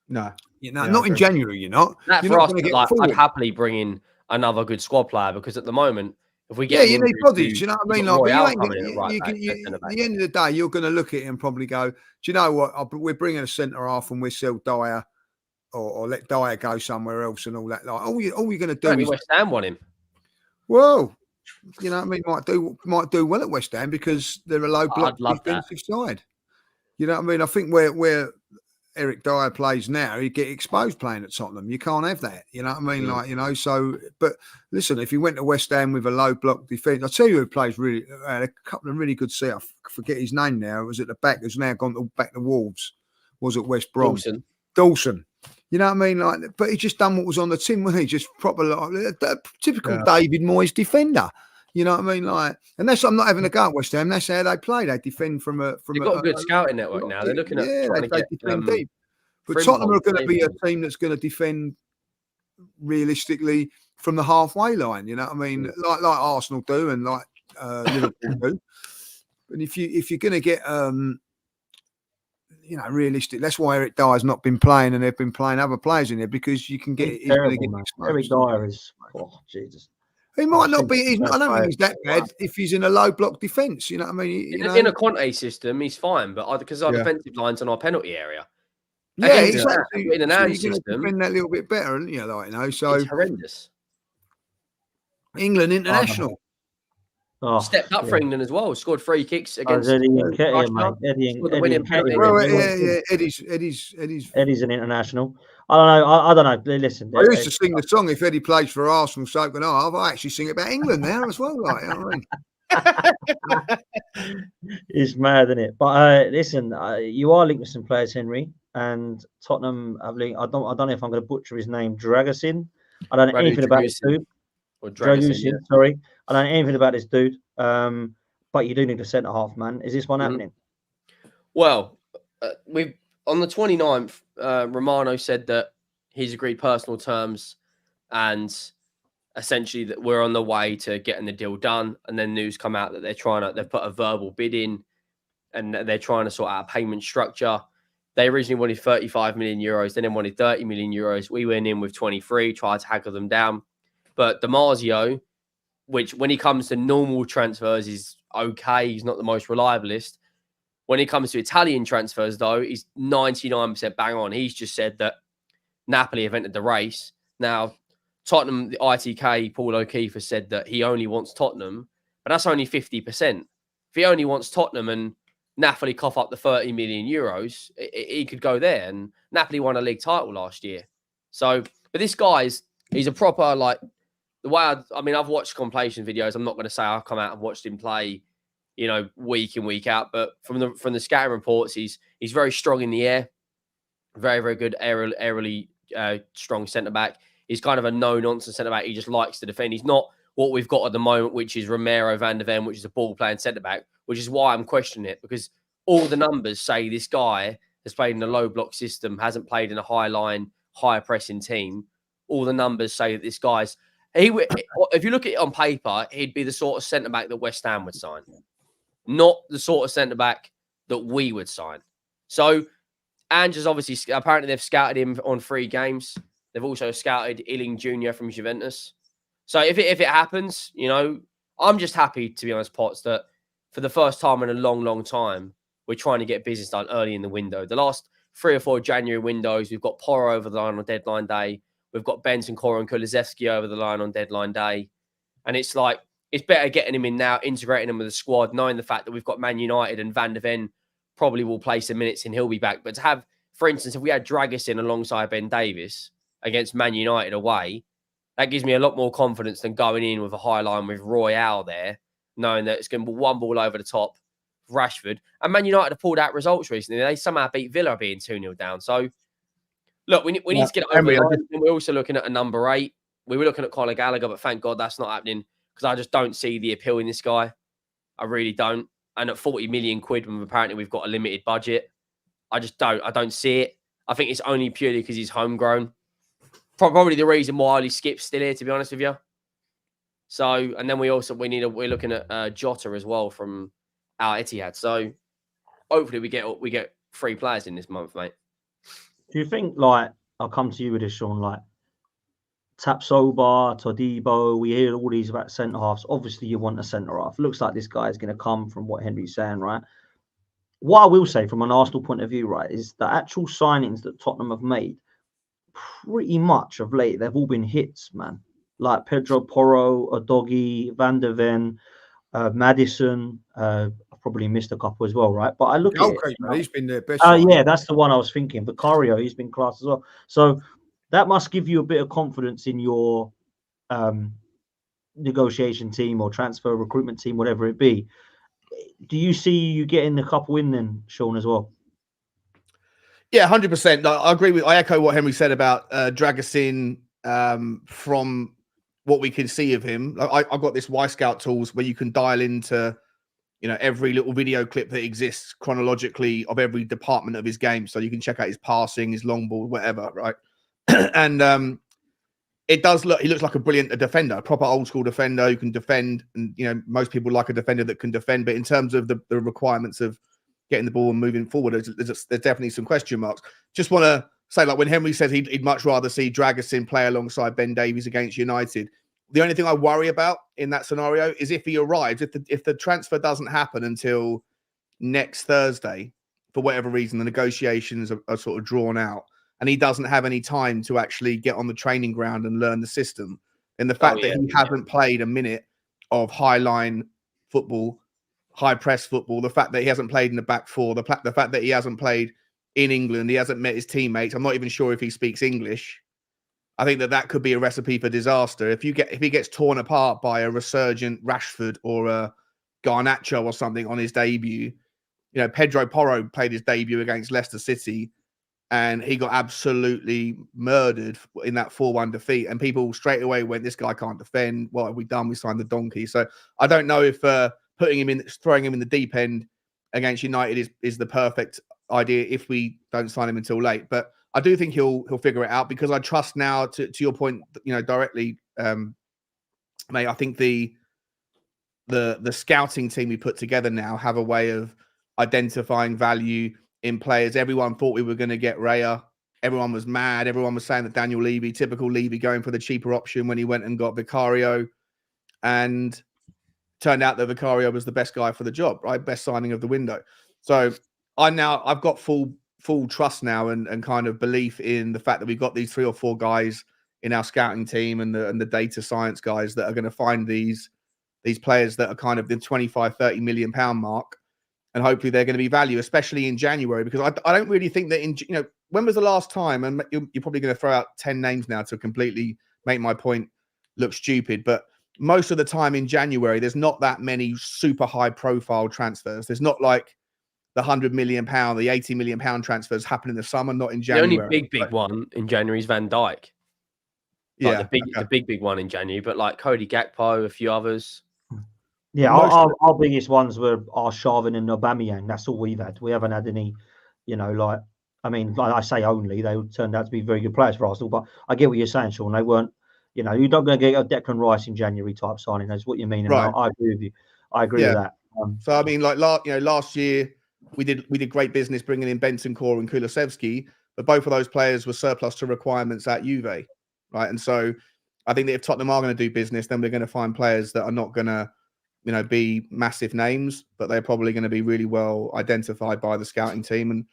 No, you know, not in January. You're not. You're not going to get I'd happily bring in another good squad player, because at the moment, if we get you need bodies. You know what I mean? Like, at the end of the day, you're going to look at it and probably go, do you know what? We're bringing a centre half and we sell Dyer, or let Dyer go somewhere else and all that. Like, all you're going to do is West Ham want him. Well, you know what I mean? Might do well at West Ham because they're a low block defensive side. You know what I mean? I think where Eric Dyer plays now, he'd get exposed playing at Tottenham. You can't have that. You know what I mean? Like, you know, so, but listen, if you went to West Ham with a low block defence, I'll tell you who plays really, had a couple of really good I forget his name now. It was at the back, who's now gone back to Wolves, was at West Brom. Dawson. You know what I mean? Like, but he just done what was on the tin, wasn't he? Just proper, like, typical David Moyes defender. You know what I mean? Like, and I'm not having a go at West Ham. That's how they play. They defend from a. They've got a good scouting network now. They're looking at trying to get defend deep. But Tottenham are going to be a team that's going to defend realistically from the halfway line. You know what I mean? Like Arsenal do, and like Liverpool do. And if you're going to get you know, realistic. That's why Eric Dyer's not been playing, and they've been playing other players in there, because you can get. He's going to get exposed. Eric Dyer is. Oh Jesus. He might not be. I don't think he's that bad if he's in a low block defence. You know what I mean? In a Conte system, he's fine, but because our defensive line's on our penalty area. Yeah, exactly. In an Ange system, defend that a little bit better, aren't you? Like, you know, so it's horrendous. England international. Stepped up for England as well. Scored 3 kicks against Eddie and Eddie's an international. I don't know. Listen, I used to sing the song if Eddie plays for Arsenal, so can I. I actually sing about England now as well. Like, you know what I mean? It's mad, isn't it? But listen, you are linked with some players, Henry, and Tottenham have linked. I don't know if I'm going to butcher his name. Dragusin. I don't know anything about this dude. Or Dragusin, sorry. I don't know anything about this dude. But you do need a centre half, man. Is this one happening? Well, we've on the 29th, Romano said that he's agreed personal terms, and essentially that we're on the way to getting the deal done. And then news come out that they've put a verbal bid in, and they're trying to sort out a payment structure. They originally wanted 35 million euros, then they wanted 30 million euros. We went in with 23, tried to haggle them down. But Damasio, which when he comes to normal transfers is okay, he's not the most reliablest. When it comes to Italian transfers, though, he's 99% bang on. He's just said that Napoli have entered the race. Now, Tottenham, the ITK, Paul O'Keefe, has said that he only wants Tottenham, but that's only 50%. If he only wants Tottenham and Napoli cough up the 30 million euros, he could go there. And Napoli won a league title last year. So, but this guy's, he's a proper, like, the way I've watched compilation videos. I'm not going to say I've come out and watched him play, you know, week in, week out. But from the scouting reports, he's very strong in the air, very, very good aerially strong centre back. He's kind of a no-nonsense centre-back. He just likes to defend. He's not what we've got at the moment, which is Romero van der Ven, which is a ball-playing centre-back, which is why I'm questioning it, because all the numbers say this guy has played in a low-block system, hasn't played in a high-line, high-pressing team. All the numbers say that this guy's... if you look at it on paper, he'd be the sort of centre-back that West Ham would sign, not the sort of centre-back that we would sign. So, Ange's obviously... Apparently, they've scouted him on 3 games. They've also scouted Illing Jr. from Juventus. So if it happens, you know, I'm just happy, to be honest, Potts, that for the first time in a long, long time, we're trying to get business done early in the window. The last 3 or 4 January windows, we've got Porro over the line on deadline day. We've got Benson, Kora and Kulusevski over the line on deadline day. And it's like, it's better getting him in now, integrating him with the squad, knowing the fact that we've got Man United and Van der Ven probably will play some minutes and he'll be back. But to have, for instance, if we had Dragusin alongside Ben Davies against Man United away, that gives me a lot more confidence than going in with a high line with Royale there, knowing that it's going to be one ball over the top, Rashford. And Man United have pulled out results recently. They somehow beat Villa being 2-0 down. So, look, we need to get it over the line. And we're also looking at a number 8. We were looking at Conor Gallagher, but thank God that's not happening because I just don't see the appeal in this guy. I really don't. And at 40 million quid, when apparently we've got a limited budget, I don't see it. I think it's only purely because he's homegrown. Probably the reason why Ollie Skip's still here, to be honest with you. So, and then we're looking at Jota as well from Al Ittihad. So, hopefully we get 3 players in this month, mate. Do you think, like, I'll come to you with this, Sean, like Tapsoba, Todibo, we hear all these about centre halves. Obviously, you want a centre half. Looks like this guy is going to come from what Henry's saying, right? What I will say from an Arsenal point of view, right, is the actual signings that Tottenham have made, pretty much of late, they've all been hits, man. Like Pedro Porro, Udogie, Van der Ven, Maddison. I've probably missed a couple as well, right? But I look at it. He's been the best. Yeah, that's the one I was thinking. Vicario, he's been class as well. So that must give you a bit of confidence in your negotiation team or transfer recruitment team, whatever it be. Do you see you getting a couple in then, Sean, as well? Yeah, 100%. I echo what Henry said about Dragusin from what we can see of him. I've got this Y-Scout tools where you can dial into, you know, every little video clip that exists chronologically of every department of his game. So you can check out his passing, his long ball, whatever, right? And it does look, he looks like a brilliant defender, a proper old school defender who can defend. And, you know, most people like a defender that can defend. But in terms of the requirements of getting the ball and moving forward, there's definitely some question marks. Just want to say, like, when Henry said he'd much rather see Dragusin play alongside Ben Davies against United, the only thing I worry about in that scenario is if he arrives, if the transfer doesn't happen until next Thursday, for whatever reason, the negotiations are sort of drawn out, and he doesn't have any time to actually get on the training ground and learn the system, and the fact that he hasn't played a minute of high line football, high press football, the fact that he hasn't played in the back four, the fact that he hasn't played in England, he hasn't met his teammates. I'm not even sure if he speaks English. I think that could be a recipe for disaster. If he gets torn apart by a resurgent Rashford or a Garnacho or something on his debut, you know, Pedro Porro played his debut against Leicester City and he got absolutely murdered in that 4-1 defeat. And people straight away went, this guy can't defend. What have we done? We signed the donkey. So I don't know if throwing him in the deep end against United is the perfect idea if we don't sign him until late. But I do think he'll figure it out, because I trust now, to your point, you know, directly, mate. I think the scouting team we put together now have a way of identifying value in players. Everyone thought we were going to get Raya. Everyone was mad. Everyone was saying that Daniel Levy, typical Levy, going for the cheaper option when he went and got Vicario, and turned out that Vicario was the best guy for the job, right? Best signing of the window. So I've got full trust now and kind of belief in the fact that we've got these 3 or 4 guys in our scouting team and the data science guys that are going to find these players that are kind of the 25-30 million pound mark, and hopefully they're going to be value, especially in January, because I don't really think that when was the last time, and you're probably going to throw out 10 names now to completely make my point look stupid, but most of the time in January there's not that many super high profile transfers. There's not like the £100 million, the £80 million transfers happen in the summer, not in January. The only big one in January is Van Dijk. Like the big one in January, but like Cody Gakpo, a few others. Yeah, our biggest ones were Arshavin and Aubameyang. That's all we've had. We haven't had any, like I say only, they turned out to be very good players for Arsenal. But I get what you're saying, Sean. They weren't, you're not going to get a Declan Rice in January type signing. That's what you mean. And Right. I agree with you. I agree with that. So I mean, like last year we did great business bringing in Bentancur and Kulusevski, but both of those players were surplus to requirements at Juve, right? And so I think that if Tottenham are going to do business, then we're going to find players that are not going to, be massive names, but they're probably going to be really well identified by the scouting team. And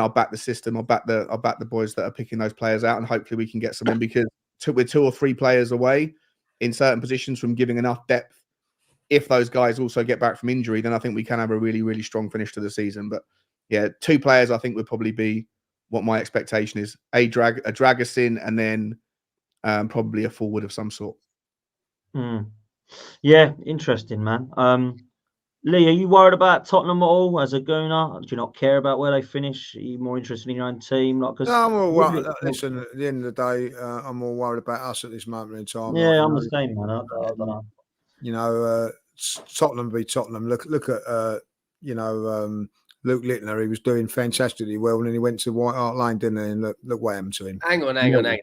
I'll back the system. I'll back the boys that are picking those players out, and hopefully we can get some in, because we're 2 or 3 players away in certain positions from giving enough depth. If those guys also get back from injury, then I think we can have a really, really strong finish to the season. But yeah, 2 players I think would probably be what my expectation is: a Dragusin, and then probably a forward of some sort. Yeah, interesting, man. Lee, are you worried about Tottenham at all as a Gooner? Do you not care about where they finish? Are you more interested in your own team? No, I'm all worried. Listen, at the end of the day, I'm more worried about us at this moment in time. Yeah, I'm the same, man. I don't know. Tottenham v Tottenham. Look at Luke Littler. He was doing fantastically well, and then he went to White Hart Lane, didn't he? And look what happened to him. Hang on.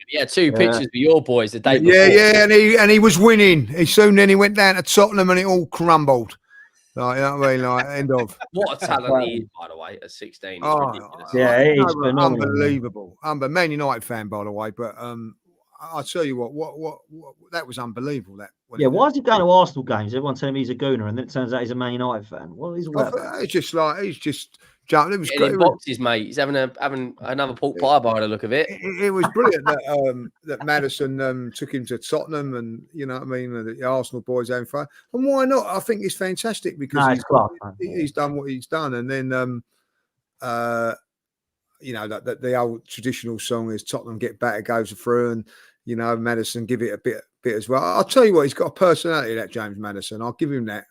Yeah, 2 pictures with your boys the day before. Yeah, and he was winning. Then he went down to Tottenham, and it all crumbled. Like, you know what I mean? Like, end of. What a talent he is, by the way, at 16. He's ridiculous. Yeah, he's unbelievable. I'm a Man United fan, by the way, but I'll tell you what that was unbelievable. Why is he going to Arsenal games? Everyone's telling me he's a Gooner, and then it turns out he's a Man United fan. What is all that about? It's just like he's just jumping. It was great. Boxes, mate. He's having another pork pie by the look of it. It was brilliant that Madison took him to Tottenham, and you know what I mean. The Arsenal boys having fun, and why not? I think it's fantastic because he's done what he's done, and then the old traditional song is Tottenham get better, goes through, and Madison give it a bit as well. I'll tell you what, he's got a personality, that James Madison. I'll give him that.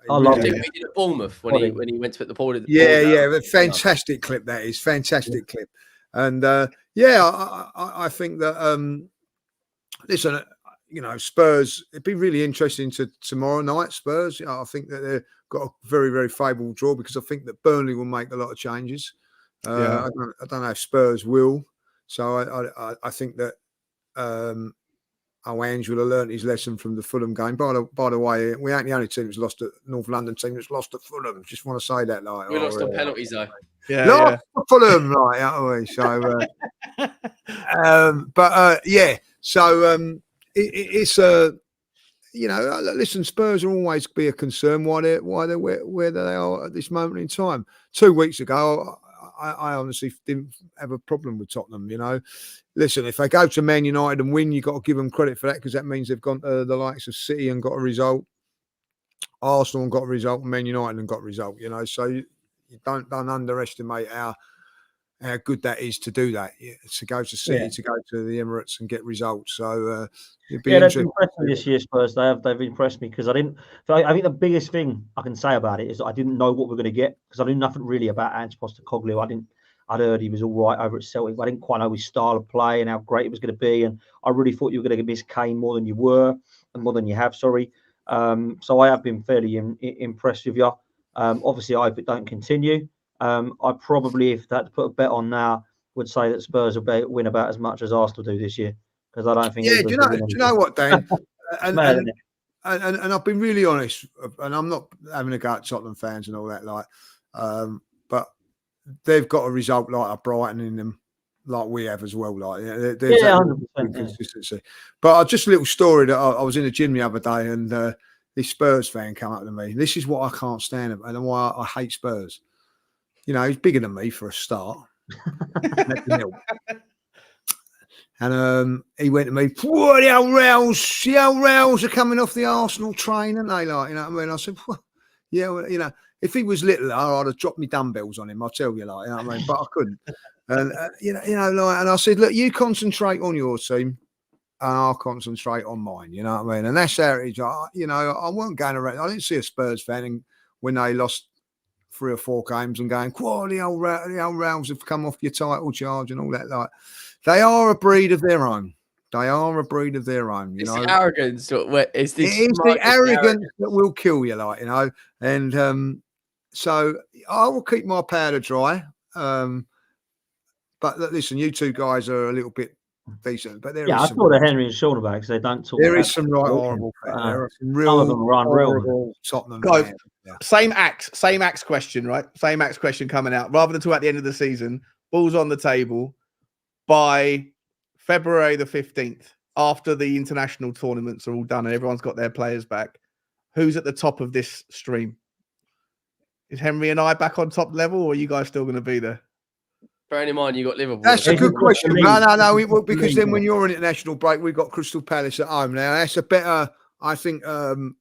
I love it. We did at Bournemouth when he went to put the ball. Fantastic clip that is. Fantastic clip. And I think that listen, Spurs, it'd be really interesting to tomorrow night, Spurs. I think that they've got a very, very favourable draw, because I think that Burnley will make a lot of changes. I don't know if Spurs will. So I think that Angela learned his lesson from the Fulham game. By the way, we ain't the only team that's lost at North London team that's lost at Fulham. Just want to say that, like we lost on penalties though. Lost at Fulham, right? Aren't we? So, it's listen, Spurs will always be a concern where they are at this moment in time. 2 weeks ago, I honestly didn't have a problem with Tottenham. Listen, if they go to Man United and win, you've got to give them credit for that, because that means they've gone to the likes of City and got a result, Arsenal and got a result, and Man United and got a result. So you don't underestimate how good that is to do that. To go to City, to go to the Emirates and get results. So it'd be they've impressed me this year, Spurs. They've impressed me, because I think the biggest thing I can say about it is that I didn't know what we're going to get, because I knew nothing really about Ange Postecoglou. I'd heard he was all right over at Celtic, but I didn't quite know his style of play and how great it was going to be. And I really thought you were going to miss Kane more than you were, and more than you have. Sorry. So I have been fairly impressed with you. Obviously, I hope it don't continue. I probably, if I had to put a bet on now, would say that Spurs will win about as much as Arsenal do this year, because I don't think. Yeah, do you know what, Dan? and I've been really honest, and I'm not having a go at Tottenham fans and all that, but they've got a result like a Brighton in them, like we have as well. Like, there's 100% consistency. But just a little story that I was in the gym the other day, and this Spurs fan came up to me. This is what I can't stand, and why I hate Spurs. He's bigger than me for a start. And he went to me, "What, the old Rails are coming off the Arsenal train, and they like, you know what I mean?" I said, "Well, yeah, well, if he was littler, I'd have dropped me dumbbells on him. I'll tell you, you know what I mean? But I couldn't." And and I said, "Look, you concentrate on your team, and I'll concentrate on mine." You know what I mean? And that's how it is. I wasn't going around. I didn't see a Spurs fan when they lost 3 or 4 games and going, "Whoa, the old Rails have come off your title charge and all that." Like, they are a breed of their own. They are a breed of their own, It's the arrogance. It's it is the arrogance that will kill you, like, you know. And so I will keep my powder dry. But listen, you two guys are a little bit decent. But there is I some, thought the Henry and shoulder bags. They don't talk. there is some right horrible. There are some real some of them are unreal. Tottenham. Guys, same axe question, right? Same axe question coming out. Rather than talk at the end of the season, ball's on the table by February the 15th, after the international tournaments are all done and everyone's got their players back. Who's at the top of this stream? Is Henry and I back on top level, or are you guys still going to be there? Bearing in mind you got Liverpool. That's a good question. No. Because then when you're on international break, we've got Crystal Palace at home. Now that's a better. I think I'm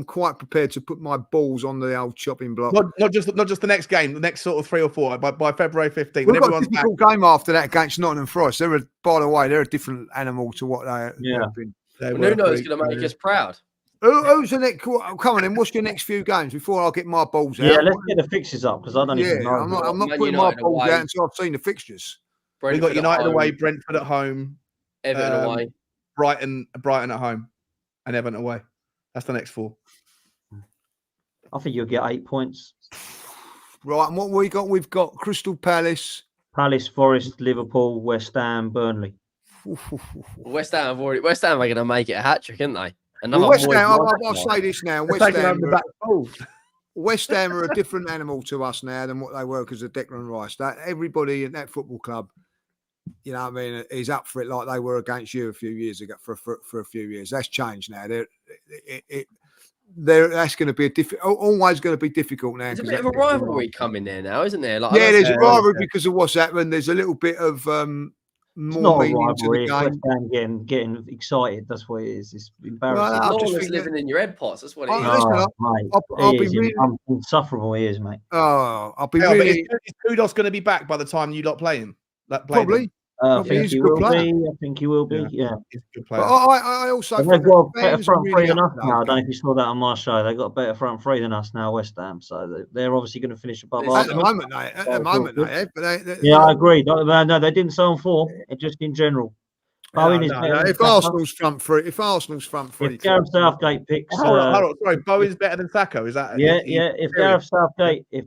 quite prepared to put my balls on the old chopping block. Not just the next game, the next sort of 3 or 4 by February 15th. We've got a difficult game after that against Nottingham Forest. By the way, they're a different animal to what they have been. Nuno's going to make us proud. Who's the next? Come on, then. What's your next few games before I get my balls out? Yeah, let's get the fixtures up because I don't even know. I'm not putting my balls out until I've seen the fixtures. We've got United away, Brentford at home, Everton away, Brighton at home, and Everton away. That's the next 4. I think you'll get 8 points. Right, and what we got? We've got Crystal Palace, Forest, Liverpool, West Ham, Burnley. West Ham are going to make it a hat trick, aren't they? West Ham, I'll say this now. West Ham are a different animal to us now than what they were because of Declan Rice. That everybody in that football club, you know what I mean, is up for it like they were against you a few years ago. For a few years, that's changed now. That's going to be always going to be difficult now. There's a bit of a rivalry coming there now, isn't there? Like, there's a rivalry because of what's happened. There's a little bit of more meaning to the game. West Ham getting excited. That's what it is. It's embarrassing. Well, it's living in your head pots. That's what it is. I'll be really insufferable. He is, mate. Oh, I'll be really. Is Kudos going to be back by the time you lot play him? Probably. I think he will be. Yeah. He's a good player. But I also think they've got a better front three than us now. I don't know if you saw that on my show. They've got a better front three than us now, West Ham. So they're obviously going to finish above us. At the moment, I agree. No, they didn't sell on form. Just in general. If Arsenal's front three, if Gareth Southgate picks, hold on. Sorry, Bowen's better than Saka. Is that? Yeah. If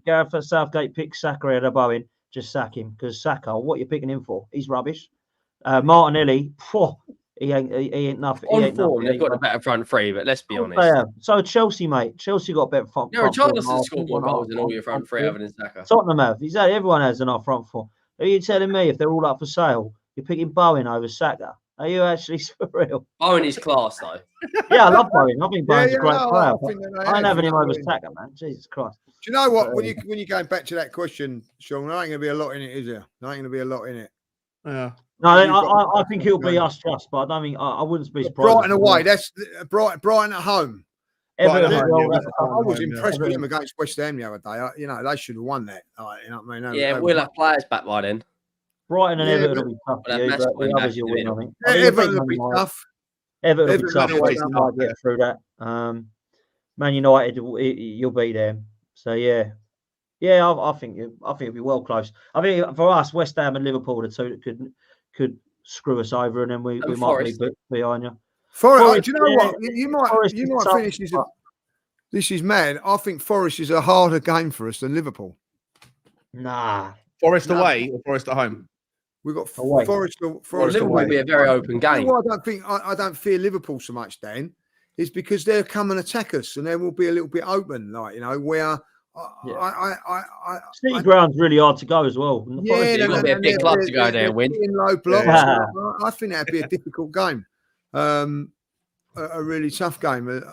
Gareth Southgate picks Saka out of Bowen, just sack him because Saka, what you're picking him for? He's rubbish. Martinelli, he ain't nothing. On form, they've got a better front three, but let's be honest. So Chelsea, mate. Chelsea got better front. Yeah, Richarlison scored more goals than all your front three other than Saka. Tottenham have. Everyone has enough front four. Are you telling me if they're all up for sale, you're picking Bowen over Saka? Are you actually for real? Bowen is class, though. Yeah, I love Bowen. I think Bowen's a great player. I ain't having him over Saka, man. Jesus Christ. Do you know what? When you're going back to that question, Sean, there ain't going to be a lot in it, is there? There ain't going to be a lot in it. Yeah. No, I think it'll be us just, but I don't think I wouldn't be surprised. Brighton away. That's Brighton at home. I was impressed with them against West Ham the other day. They should have won that. You know what I mean? Yeah, we'll have players back by then. Brighton and Everton will be tough. The others you'll win, I think. Everton will be tough. Everton will be tough. They might get through that. Man United, you'll beat them. So yeah, I think it'll be well close. I think for us, West Ham and Liverpool, the two that could screw us over, and then we might be behind you. Forest, do you know what? You might finish this. This is mad. I think Forest is a harder game for us than Liverpool. Nah. Forest away or Forest at home? We've got Forest Liverpool away. Will be a very open game. I don't fear Liverpool so much, Dan, is because they'll come and attack us, and then we'll be a little bit open, where. City ground's really hard to go as well. You've got to be a big club to go there and win. In low blocks, I think that'd be a difficult game. A really tough game. Been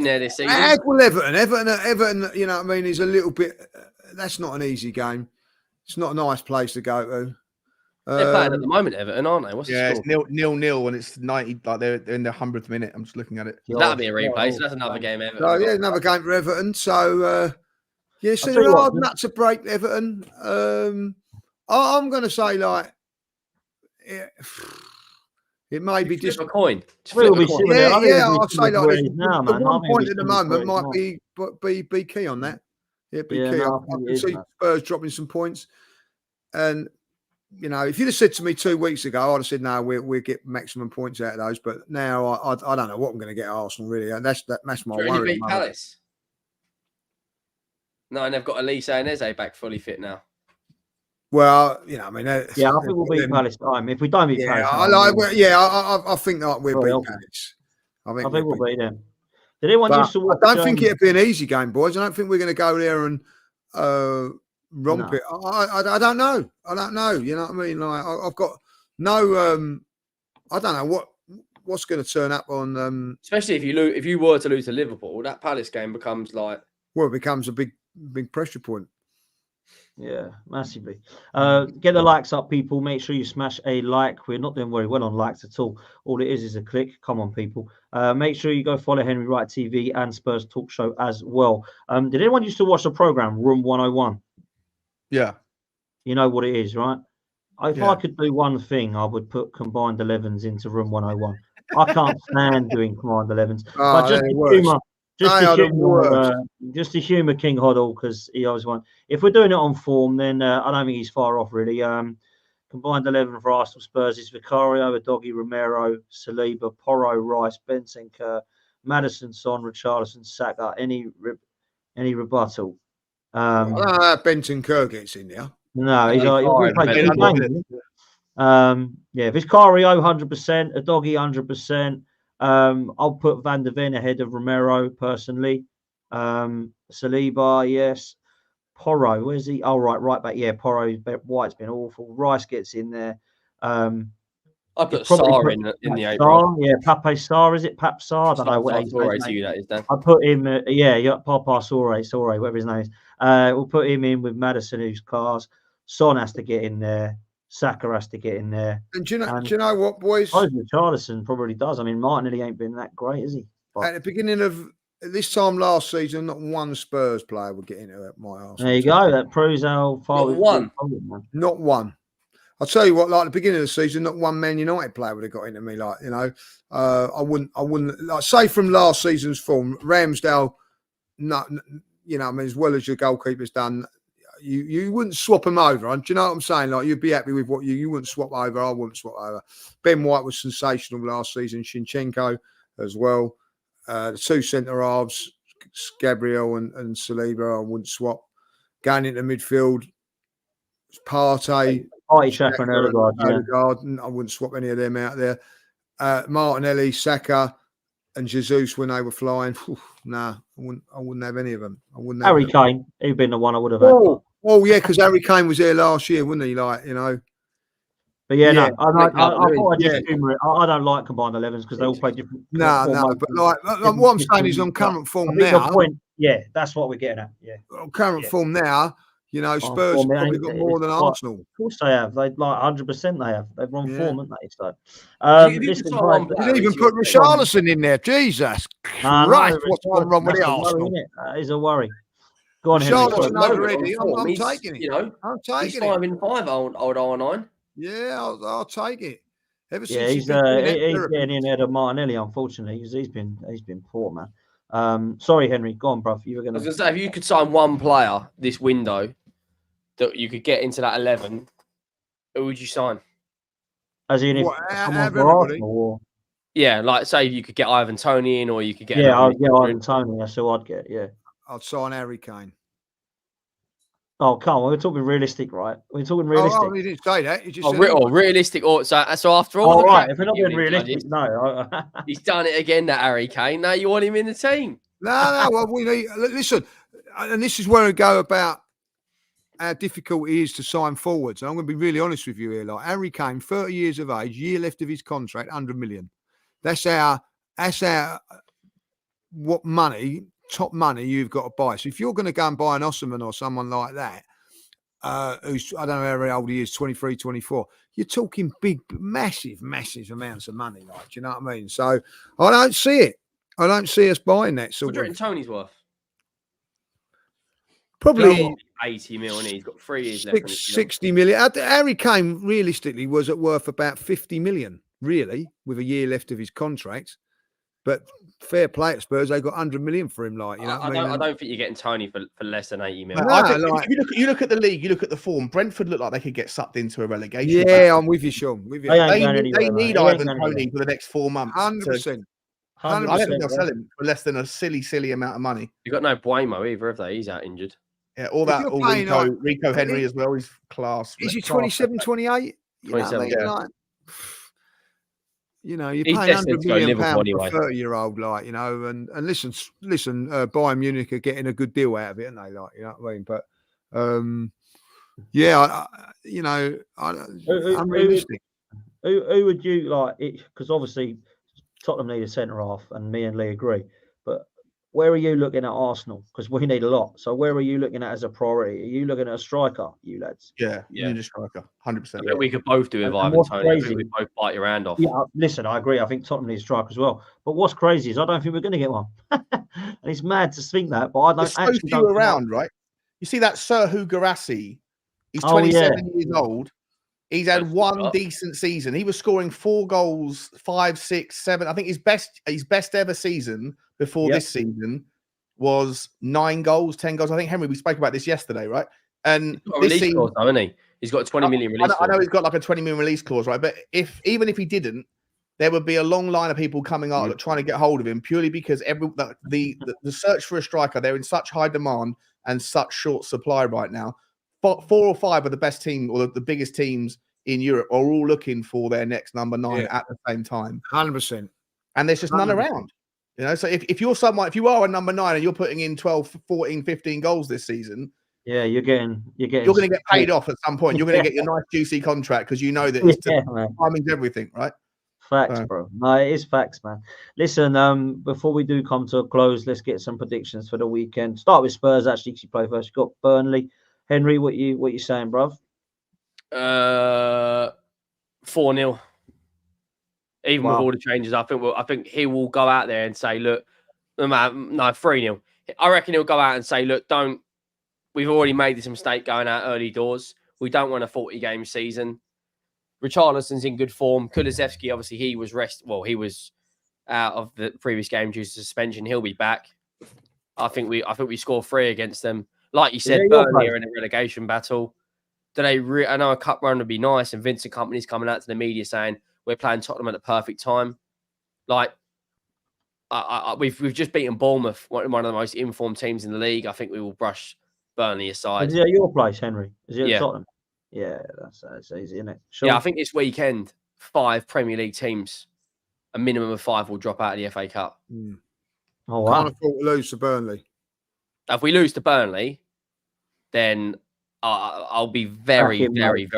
there this season. Well, Everton. You know what I mean? Is a little bit. That's not an easy game. It's not a nice place to go to. They're playing at the moment, Everton, aren't they? What's the score? It's 0-0 and it's 90. Like they're in the 100th minute. I'm just looking at it. That'll be a replay. So that's another game, Everton. Another game for Everton. So so they're hard nuts to break, Everton. I'm going to say it may be just a coin. I'll say like this. The 1 point at the moment might be key on that. It'd be Yeah, key. no, I I think can it is, see mate. Spurs dropping some points. And, you know, if you'd have said to me 2 weeks ago, I'd have said, no, we'll get maximum points out of those. But now I don't know what I'm going to get at Arsenal, really. And that's my Do you reckon worry. they beat Palace? No, and they've got Elise and Eze back fully fit now. Well, you know, I mean, Yeah, I think we'll beat Palace time. If we don't beat Palace, I think like we'll Sorry, beat I'll- Palace. I think we'll beat them. Did anyone But used to watch? I don't think it'd be an easy game, boys. I don't think we're going to go there and romp No. it. I don't know. I don't know. You know what I mean? Like I've got no. I don't know what's going to turn up on. Especially if you were to lose to Liverpool, that Palace game becomes like Well, it becomes a big pressure point. Yeah, massively. Get the likes up, people. Make sure you smash a like. We're not doing very well on likes at all. All it is a click. Come on, people. Make sure you go follow Henry Wright TV and Spurs Talk Show as well. Did anyone used to watch the program Room 101? Yeah. You know what it is, right? If Yeah. I could do one thing, I would put combined 11s into Room 101. I can't stand doing combined 11s. But just to humour King Hoddle, because he always won. If we're doing it on form, then I don't think he's far off, really. Combined 11 for Arsenal Spurs is Vicario, Udogie, Romero, Saliba, Porro, Rice, Bentancur, Maddison, Son, Richarlison, Saka. Any rebuttal? Bentancur gets in there. No, he's yeah, Vicario 100%, Udogie 100%. I'll put Van der Ven ahead of Romero personally. Saliba, yes. Porro, where's he? Oh, right back. Yeah, Porro. White's been awful. Rice gets in there. I put Sarr in the 8. Yeah, Pape Sarr, is it? Pap Sarr? I don't know what I put him. Papa Sorry, whatever his name is. We'll put him in with Maddison, who's class. Son has to get in there. Saka has to get in there. And do you know what, boys? Richarlison probably does. I mean, Martinelli ain't been that great, is he? But at the beginning of this time last season, not one Spurs player would get into my Arsenal. There you go. That proves how far we've won. Not one. I'll tell you what. Like at the beginning of the season, not one Man United player would have got into me. Like I wouldn't like say from last season's form, Ramsdale. No, you know, I mean, as well as your goalkeeper's done. You wouldn't swap them over. Do you know what I'm saying? Like you'd be happy with what you wouldn't swap over. I wouldn't swap over. Ben White was sensational last season. Shinchenko as well. The two centre halves, Gabriel and Saliba, I wouldn't swap. Going into midfield, Partey, Xhaka and Odegaard. I wouldn't swap any of them out there. Martinelli, Saka, and Jesus when they were flying. Nah, I wouldn't have any of them. I wouldn't. Harry Kane, he'd been the one I would have had. Oh yeah, because Harry Kane was there last year, wasn't he? Like, you know. But yeah, no, I don't like combined 11s because they all play different. No, but like what I'm saying is on current form now. Yeah, that's what we're getting at. Yeah, on current form now, you know, Spurs have probably got more than Arsenal. Of course they have. They like 100%. They have. They've run form, haven't they? So, you even put Richarlison in there. Jesus Christ, what's wrong with the Arsenal? That is a worry. Go on, Richarlison already. I'm taking it. You know, I'm taking it. 5 in 5, old R9. Yeah, I'll take it. Ever since he's getting in ahead of Martinelli. Unfortunately, he's been poor, man. Sorry, Henry. Go on, bruv. You were gonna. I was gonna say, if you could sign one player this window that you could get into that 11, who would you sign? As in, if someone for Arsenal, or yeah, like say you could get Ivan Toney in, or you could get Ivan Toney. That's who I'd get. Yeah, I'd sign Harry Kane. Oh, come on. We're talking realistic, right? We're talking realistic. Oh, you didn't say that. You just said realistic. So after all, right. If we're not being realistic, no. He's done it again, that Harry Kane. Now you want him in the team. No. Well, we need, listen, and this is where we go about how difficult it is to sign forwards. And I'm going to be really honest with you here. Like Harry Kane, 30 years of age, year left of his contract, 100 million. That's our what money, top money you've got to buy. So if you're going to go and buy an Osimhen or someone like that, who's, I don't know how old he is, 23, 24, you're talking big, massive amounts of money. Like, do you know what I mean? So I don't see it. I don't see us buying that sort of. Tony's worth? Probably 80 million. He's got 3 years left. 60 million. Harry Kane realistically was at worth about 50 million, really, with a year left of his contract. But fair play at Spurs, they got 100 million for him. Like, you know, I don't think you're getting Toney for less than 80 million. No, I think if you look at the league, you look at the form. Brentford look like they could get sucked into a relegation. Yeah, I'm with you, Sean. With you. They need Ivan Toney for the next 4 months. 100%. I don't think they'll sell him for less than a silly amount of money. You got no Buemo either, have they? He's out injured. Yeah, all Rico Henry as well. He's class. Is he 27, 28? 27. You know, you're paying £100 million for a 30-year-old, like, you know, and listen, Bayern Munich are getting a good deal out of it, aren't they? Like, you know what I mean? But unrealistic. Who would you like? Because obviously Tottenham need a centre half, and me and Lee agree. But where are you looking at Arsenal? Because we need a lot. So where are you looking at as a priority? Are you looking at a striker, you lads? Yeah, you need a striker, 100%. I we could both do with Ivan Toney. I think we both bite your hand off. Yeah, listen, I agree. I think Tottenham needs a striker as well. But what's crazy is I don't think we're going to get one. And it's mad to think that, but I don't. There's so few around, right? You see that Serhu Guirassy? He's 27 years old. He's had one decent season. He was scoring 4 goals, 5, 6, 7. I think his best ever season before this season was 9 goals, 10 goals. I think, Henry, we spoke about this yesterday, right? And this season, clause, though, hasn't he? He's got a 20 million release clause. I know he's got like a 20 million release clause, right? But even if he didn't, there would be a long line of people coming out trying to get hold of him purely because the search for a striker, they're in such high demand and such short supply right now. 4 or 5 of the best team or the biggest teams in Europe are all looking for their next number 9 at the same time. 100%. And there's just none around. You know, so if you're someone, if you are a number 9 and you're putting in 12, 14, 15 goals this season, you're going to get paid off at some point. You're going to get your nice juicy contract because you know that timing's everything, right? Facts, bro. No, it is facts, man. Listen, before we do come to a close, let's get some predictions for the weekend. Start with Spurs, actually, because you play first. You've got Burnley. Henry, what you saying, bruv? 4-0. Even with all the changes, I think he will go out there and say, look, no, 3-0. I reckon he'll go out and say, look, we've already made this mistake going out early doors. We don't want a 40-game season. Richarlison's in good form. Kulusevski, obviously, he was out of the previous game due to suspension. He'll be back. I think we score 3 against them. Like you said, Burnley are in a relegation battle. I know a cup run would be nice, and Vincent Kompany's coming out to the media saying we're playing Tottenham at the perfect time. Like, we've just beaten Bournemouth, one of the most informed teams in the league. I think we will brush Burnley aside. Is it at your place, Henry? Is it at Tottenham? Yeah, that's easy, isn't it? Sure. Yeah, I think this weekend 5 Premier League teams, a minimum of 5 will drop out of the FA Cup. Oh wow! Can't afford to lose to Burnley. If we lose to Burnley, then I'll be very annoyed.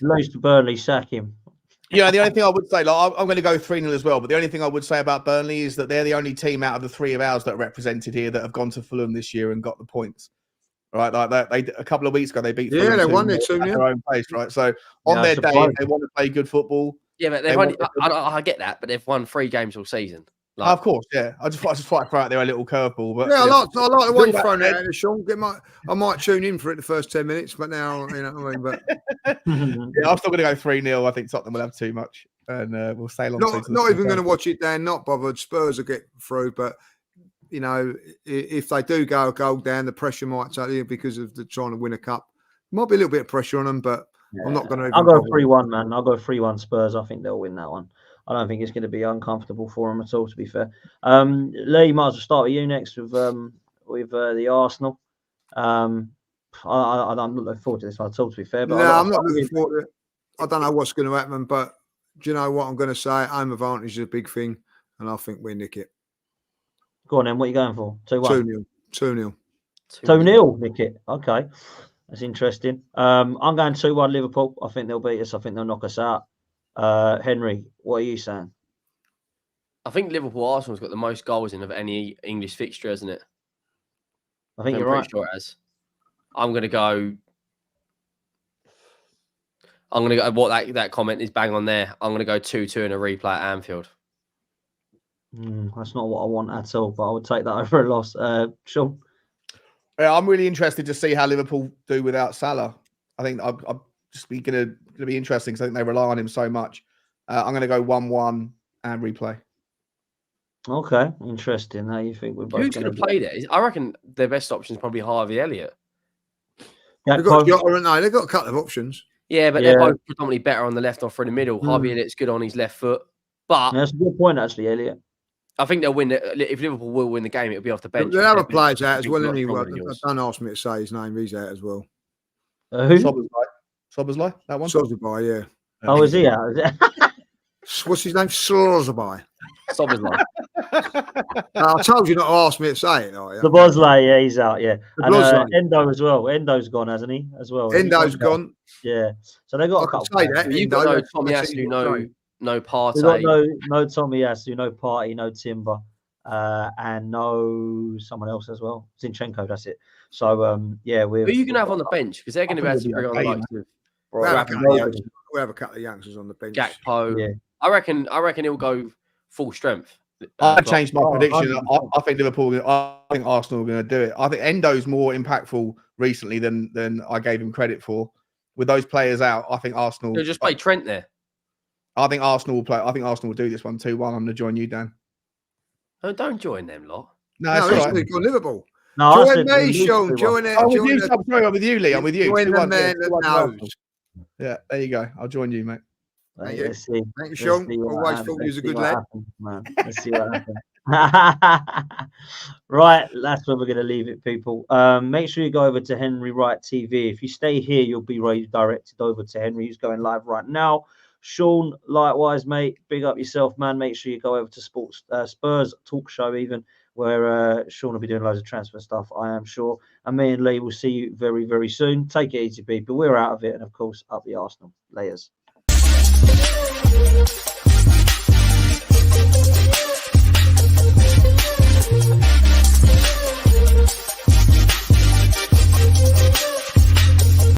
Lose to Burnley, sack him. Yeah, the only thing I would say, like, I'm going to go 3-0 as well, but the only thing I would say about Burnley is that they're the only team out of the 3 of ours that are represented here that have gone to Fulham this year and got the points. Right, like that. A couple of weeks ago, they beat Fulham. Yeah, they won their 2-0 at their own place, right? So on their day, if they want to play good football. Yeah, but I get that, but they've won 3 games all season. Like, of course, yeah. I just throw out there a little curveball, but I like the way you're throwing it out, Sean. I might tune in for it the first 10 minutes, but now you know what I mean. But I'm still going to go 3-0. I think Tottenham will have too much, and we'll sail on. Not even going to watch it down. Not bothered. Spurs will get through, but you know, if they do go a goal down, the pressure might take you because of the trying to win a cup. Might be a little bit of pressure on them, but I'm not going to. I'll go 3-1, man. I'll go 3-1 Spurs. I think they'll win that one. I don't think it's going to be uncomfortable for them at all, to be fair. Lee, might as well start with you next with the Arsenal. I'm not looking forward to this one at all, to be fair. But I'm not looking forward to it. I don't know what's going to happen, but do you know what I'm going to say? Home advantage is a big thing, and I think we nick it. Go on then. What are you going for? 2-1? 2-0. 2-0, nick it. Okay. That's interesting. I'm going 2-1 Liverpool. I think they'll beat us. I think they'll knock us out. Henry, what are you saying? I think Liverpool-Arsenal's got the most goals in of any English fixture, hasn't it? I think you're right. Sure it has. I'm going to go. What that comment is bang on there. I'm going to go 2-2 in a replay at Anfield. That's not what I want at all, but I would take that over a loss. Sean? Yeah, I'm really interested to see how Liverpool do without Salah. I think I'm just going to be interesting because I think they rely on him so much. I'm going to go 1-1 and replay. Okay, interesting. How you think we're both Who's going to play there? I reckon their best option is probably Harvey Elliott. They've got Jota, haven't they? They've got a couple of options. Yeah, but they're both predominantly better on the left or through the middle. Harvey Elliott's good on his left foot. But that's a good point, actually, Elliott. I think they'll win. If Liverpool will win the game, it'll be off the bench. The other players out as well, isn't he? Don't ask me to say his name. He's out as well. Who? Szoboszlai, that one? Szoboszlai, yeah. Oh, is he out? What's his name? Szoboszlai. Szoboszlai. I told you not to ask me to say it. Szoboszlai, yeah, he's out, yeah. And Endo as well. Endo's gone, hasn't he? As well. Endo's gone. Yeah. So they got a couple. Say that. You've got no Tomiyasu, no Partey. We've got no Tomiyasu, no Partey, no Timber, and no someone else as well. Zinchenko, that's it. So yeah, who are you going to have on the bench? Because they're going to be able to bring on the likes of. We'll have a couple of youngsters on the bench. Gakpo. Yeah. I reckon he'll go full strength. I changed my prediction. I think Liverpool. I think Arsenal are going to do it. I think Endo's more impactful recently than I gave him credit for. With those players out, I think Arsenal. They'll just play Trent there. I think Arsenal will play. I think Arsenal will do this one 2-1. I'm going to join you, Dan. Oh, don't join them lot. No, it's right. Liverpool. No, join me, Sean. Join it. I'm with you, Lee. I'm with you. Join the man that knows. Yeah, there you go. I'll join you, mate. Thank you, Sean. Always thought he was a good lad. Let's see what happens. Right, that's where we're going to leave it, people. Make sure you go over to Henry Wright TV. If you stay here, you'll be redirected over to Henry, who's going live right now. Sean, likewise, mate. Big up yourself, man. Make sure you go over to Spurs Talk Show, even where Sean will be doing loads of transfer stuff, I am sure. And me and Lee will see you very, very soon. Take it easy, people. We're out of it, and of course, up the Arsenal. Layers.